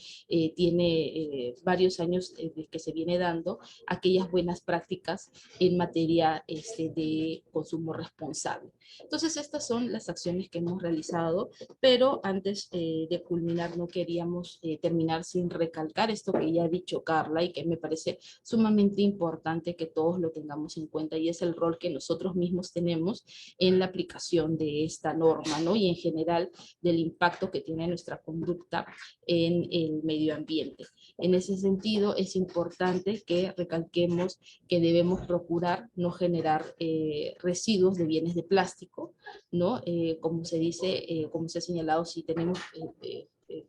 tiene varios años que se viene dando, aquellas buenas prácticas en materia de consumo responsable. Entonces, estas son las acciones que hemos realizado, pero antes de culminar no queríamos terminar sin recalcar esto que ya ha dicho Carla y que me parece sumamente importante que todos lo tengamos en cuenta, y es el rol que nosotros mismos tenemos en la aplicación de esta norma, ¿no? Y en general del impacto que tiene nuestra conducta en el medio ambiente. En ese sentido, es importante que recalquemos que debemos procurar no generar residuos de bienes de plástico, ¿no? Como se dice, como se ha señalado, si tenemos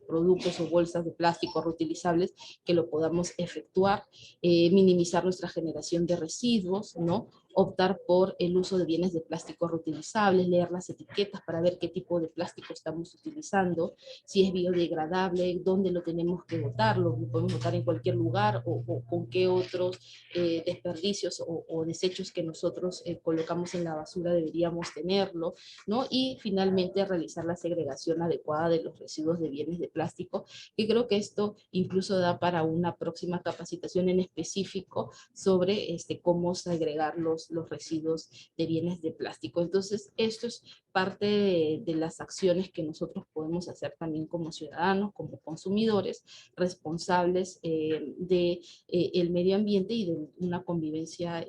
productos o bolsas de plástico reutilizables, que lo podamos efectuar, minimizar nuestra generación de residuos, ¿no? optar por el uso de bienes de plástico reutilizables, leer las etiquetas para ver qué tipo de plástico estamos utilizando, si es biodegradable, dónde lo tenemos que botar, lo podemos botar en cualquier lugar o con qué otros desperdicios o desechos que nosotros colocamos en la basura deberíamos tenerlo, ¿no? Y finalmente realizar la segregación adecuada de los residuos de bienes de plástico, y creo que esto incluso da para una próxima capacitación en específico sobre cómo segregar los residuos de bienes de plástico. Entonces, esto es parte de las acciones que nosotros podemos hacer también como ciudadanos, como consumidores, responsables del medio ambiente y de una convivencia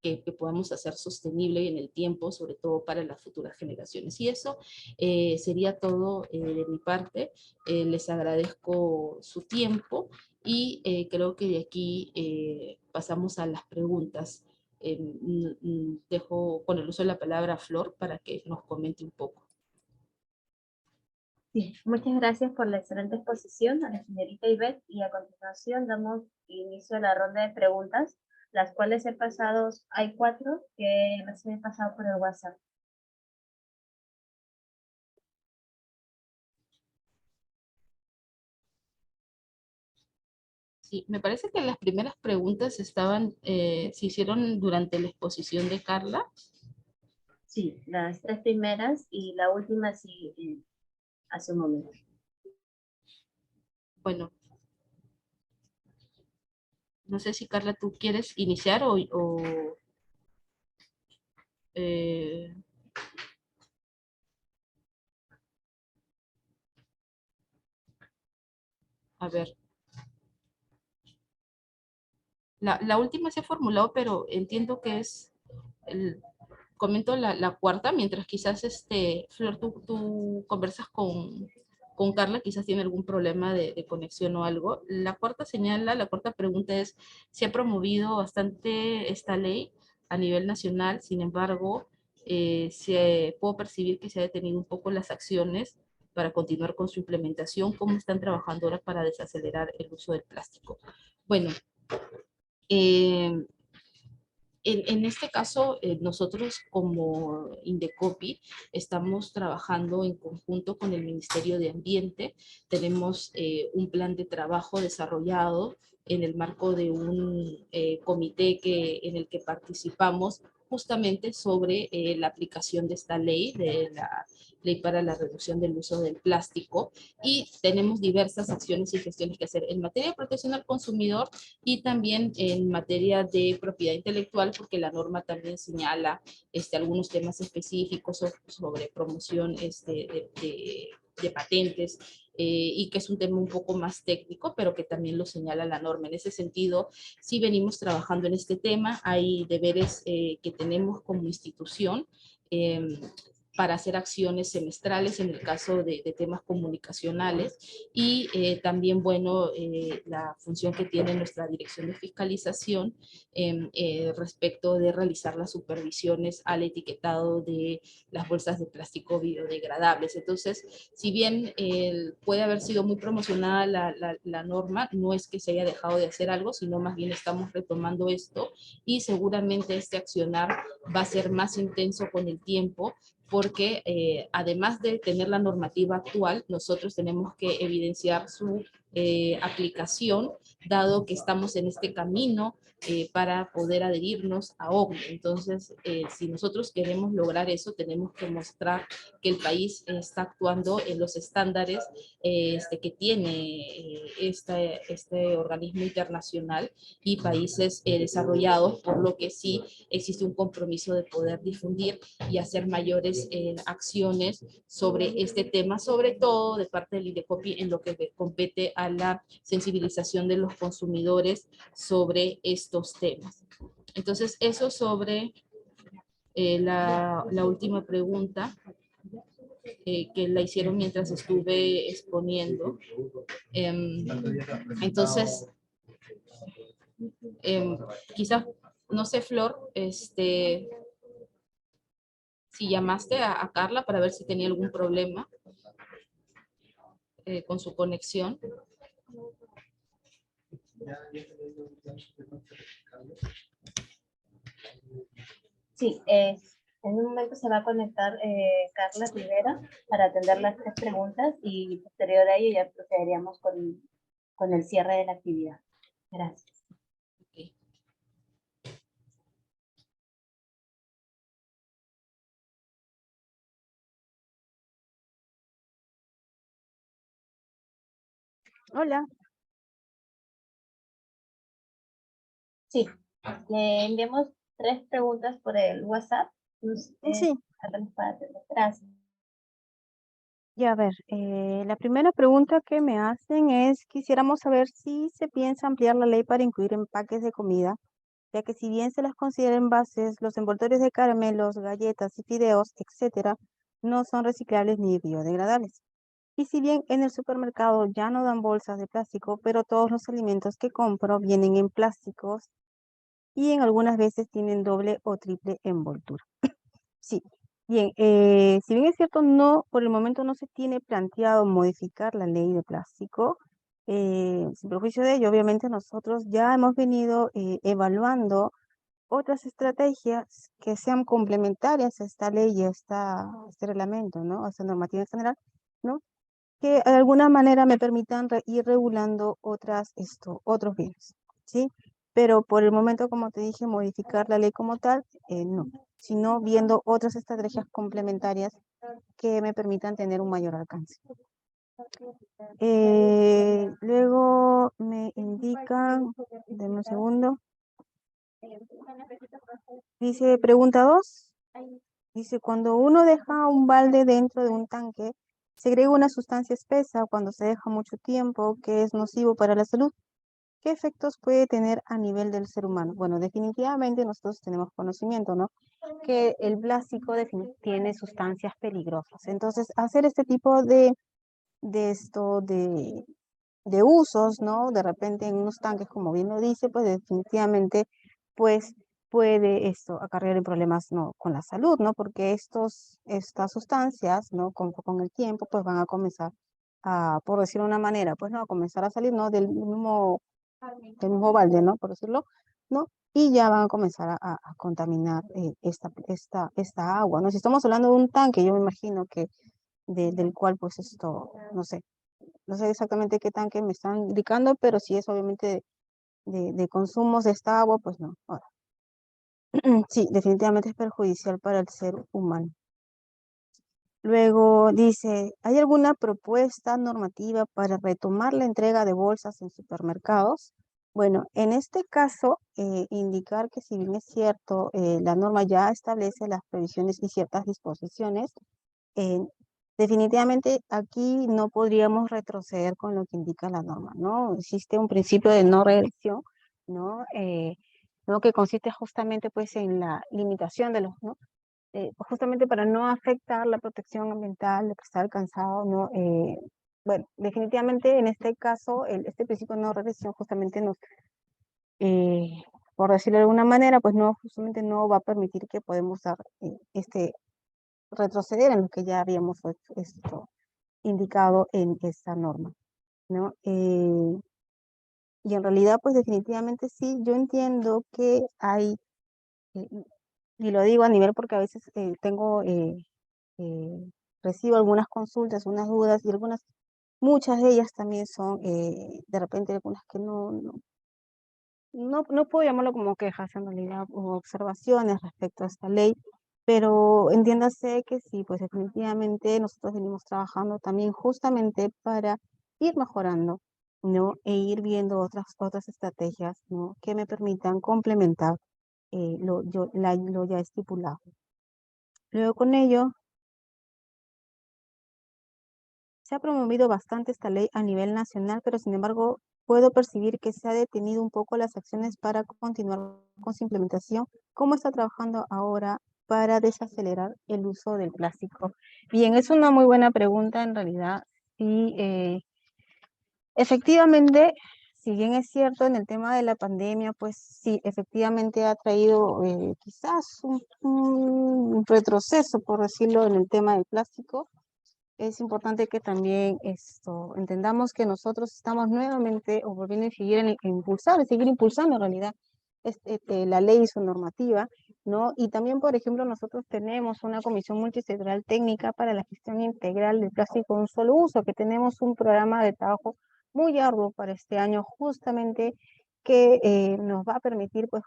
que podamos hacer sostenible en el tiempo, sobre todo para las futuras generaciones. Y eso sería todo de mi parte. Les agradezco su tiempo y creo que de aquí pasamos a las preguntas. Dejo con el uso de la palabra a Flor para que nos comente un poco. Sí, muchas gracias por la excelente exposición a la señorita Ivette, y a continuación damos inicio a la ronda de preguntas, las cuales he pasado, hay 4 que las he pasado por el WhatsApp. Sí, me parece que las primeras preguntas se hicieron durante la exposición de Carla. Sí, las 3 primeras y la última sí, hace un momento. Bueno, no sé si Carla tú quieres iniciar eh, a ver. La última se ha formulado, pero entiendo que es, comento la cuarta, mientras quizás, Flor, tú conversas con Carla, quizás tiene algún problema de conexión o algo. La cuarta pregunta es, se ha promovido bastante esta ley a nivel nacional, sin embargo, puedo percibir que se ha detenido un poco las acciones para continuar con su implementación. ¿Cómo están trabajando ahora para desacelerar el uso del plástico? Bueno, en este caso, nosotros como Indecopi estamos trabajando en conjunto con el Ministerio de Ambiente. Tenemos un plan de trabajo desarrollado en el marco de un comité en el que participamos justamente sobre la aplicación de esta ley, de la ley para la reducción del uso del plástico, y tenemos diversas acciones y gestiones que hacer en materia de protección al consumidor y también en materia de propiedad intelectual, porque la norma también señala algunos temas específicos sobre promoción de patentes, y que es un tema un poco más técnico, pero que también lo señala la norma. En ese sentido, sí venimos trabajando en este tema. Hay deberes que tenemos como institución para hacer acciones semestrales en el caso de temas comunicacionales, y también, bueno, la función que tiene nuestra dirección de fiscalización respecto de realizar las supervisiones al etiquetado de las bolsas de plástico biodegradables. Entonces, si bien puede haber sido muy promocionada la norma, no es que se haya dejado de hacer algo, sino más bien estamos retomando esto, y seguramente este accionar va a ser más intenso con el tiempo, porque además de tener la normativa actual, nosotros tenemos que evidenciar su aplicación, dado que estamos en este camino para poder adherirnos a OCDE. Entonces, si nosotros queremos lograr eso, tenemos que mostrar que el país está actuando en los estándares que tiene este organismo internacional y países desarrollados, por lo que sí existe un compromiso de poder difundir y hacer mayores acciones sobre este tema, sobre todo de parte del Indecopi en lo que compete a la sensibilización de los consumidores sobre estos temas. Entonces, eso sobre la última pregunta que la hicieron mientras estuve exponiendo. Entonces, quizás, no sé, Flor, si llamaste a Carla para ver si tenía algún problema con su conexión. Sí, en un momento se va a conectar Carla Rivera para atender las 3 preguntas y posterior a ello ya procederíamos con el cierre de la actividad. Gracias. Ok. Hola. Sí, le enviamos 3 preguntas por el WhatsApp. Sí, Apenas para atender. Gracias. ya a ver, la primera pregunta que me hacen es, quisiéramos saber si se piensa ampliar la ley para incluir empaques de comida, ya que si bien se las considera envases, los envoltorios de caramelos, galletas y fideos, etcétera, no son reciclables ni biodegradables. Y si bien en el supermercado ya no dan bolsas de plástico, pero todos los alimentos que compro vienen en plásticos y en algunas veces tienen doble o triple envoltura. Sí, bien, si bien es cierto, no, por el momento no se tiene planteado modificar la ley de plástico, sin perjuicio de ello, obviamente nosotros ya hemos venido evaluando otras estrategias que sean complementarias a esta ley y a este reglamento, ¿no? A esta normativa en general, ¿no? Que de alguna manera me permitan ir regulando otros bienes, ¿sí? Pero por el momento, como te dije, modificar la ley como tal, no, sino viendo otras estrategias complementarias que me permitan tener un mayor alcance. Luego me indican, denme un segundo, dice pregunta 2. Dice, cuando uno deja un balde dentro de un tanque, segrega una sustancia espesa cuando se deja mucho tiempo que es nocivo para la salud. ¿Qué efectos puede tener a nivel del ser humano? Bueno, definitivamente nosotros tenemos conocimiento, ¿no? Que el plástico tiene sustancias peligrosas. Entonces, hacer este tipo de esto, de usos, ¿no? De repente en unos tanques, como bien lo dice, pues definitivamente, pues puede esto acarrear en problemas, ¿no? Con la salud, ¿no? Porque estas sustancias, ¿no? Con el tiempo, pues van a comenzar a, por decirlo de una manera, pues, ¿no? A comenzar a salir, ¿no? Del mismo balde, ¿no? Por decirlo, ¿no? Y ya van a comenzar a contaminar esta agua, ¿no? Si estamos hablando de un tanque, yo me imagino que del cual, pues, no sé exactamente qué tanque me están indicando, pero si es obviamente de consumos de esta agua, pues no. Ahora, sí, definitivamente es perjudicial para el ser humano. Luego dice, ¿hay alguna propuesta normativa para retomar la entrega de bolsas en supermercados? Bueno, en este caso, indicar que si bien es cierto, la norma ya establece las previsiones y ciertas disposiciones, eh, definitivamente aquí no podríamos retroceder con lo que indica la norma, ¿no? Existe un principio de no regresión, ¿no? ¿No? Que consiste justamente pues en la limitación de los, ¿no? Justamente para no afectar la protección ambiental de que está alcanzado, ¿no? Bueno, definitivamente en este caso, este principio de no regresión justamente eh, por decirlo de alguna manera, pues no, justamente no va a permitir que podamos dar retroceder en lo que ya habíamos indicado en esta norma, ¿no? Y en realidad, pues definitivamente sí, yo entiendo que hay, eh, y lo digo a nivel porque a veces eh, recibo algunas consultas, unas dudas y muchas de ellas también son de repente algunas que no puedo llamarlo como quejas en realidad o observaciones respecto a esta ley, pero entiéndase que sí, pues definitivamente nosotros venimos trabajando también justamente para ir mejorando, ¿no? E ir viendo otras estrategias, ¿no? Que me permitan complementar lo ya estipulado. Luego con ello, se ha promovido bastante esta ley a nivel nacional, pero sin embargo puedo percibir que se ha detenido un poco las acciones para continuar con su implementación. ¿Cómo está trabajando ahora para desacelerar el uso del plástico? Bien, es una muy buena pregunta en realidad. Sí, efectivamente, si bien es cierto en el tema de la pandemia, pues sí, efectivamente ha traído quizás un retroceso, por decirlo, en el tema del plástico. Es importante que también entendamos que nosotros estamos nuevamente o volviendo a seguir seguir impulsando en realidad la ley y su normativa, ¿no? Y también, por ejemplo, nosotros tenemos una comisión multisectorial técnica para la gestión integral del plástico de un solo uso, que tenemos un programa de trabajo muy arduo para este año, justamente que nos va a permitir pues,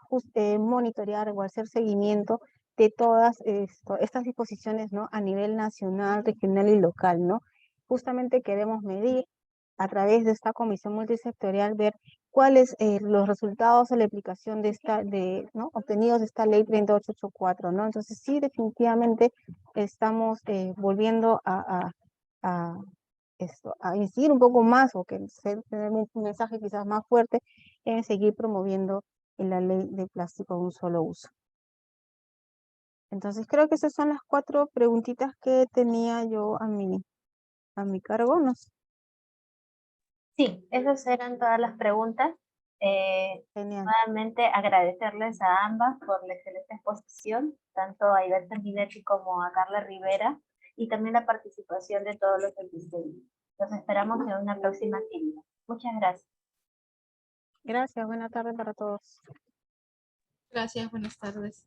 monitorear o hacer seguimiento de todas estas disposiciones, ¿no? A nivel nacional, regional y local, ¿no? Justamente queremos medir a través de esta comisión multisectorial, ver cuáles los resultados de la aplicación de ¿no? obtenidos de esta ley 3884, ¿no? Entonces sí, definitivamente estamos volviendo a a incidir un poco más o tener un mensaje quizás más fuerte en seguir promoviendo la ley de plástico de un solo uso. Entonces creo que esas son las 4 preguntitas que tenía yo a mi cargo. No sé, Sí, esas eran todas las preguntas. genial. Nuevamente agradecerles a ambas por la excelente exposición, tanto a Ivette Sanguinetti como a Carla Rivera, y también la participación de todos los asistentes. Los esperamos en una próxima actividad. Muchas gracias. Gracias, buena tarde para todos. Gracias, buenas tardes.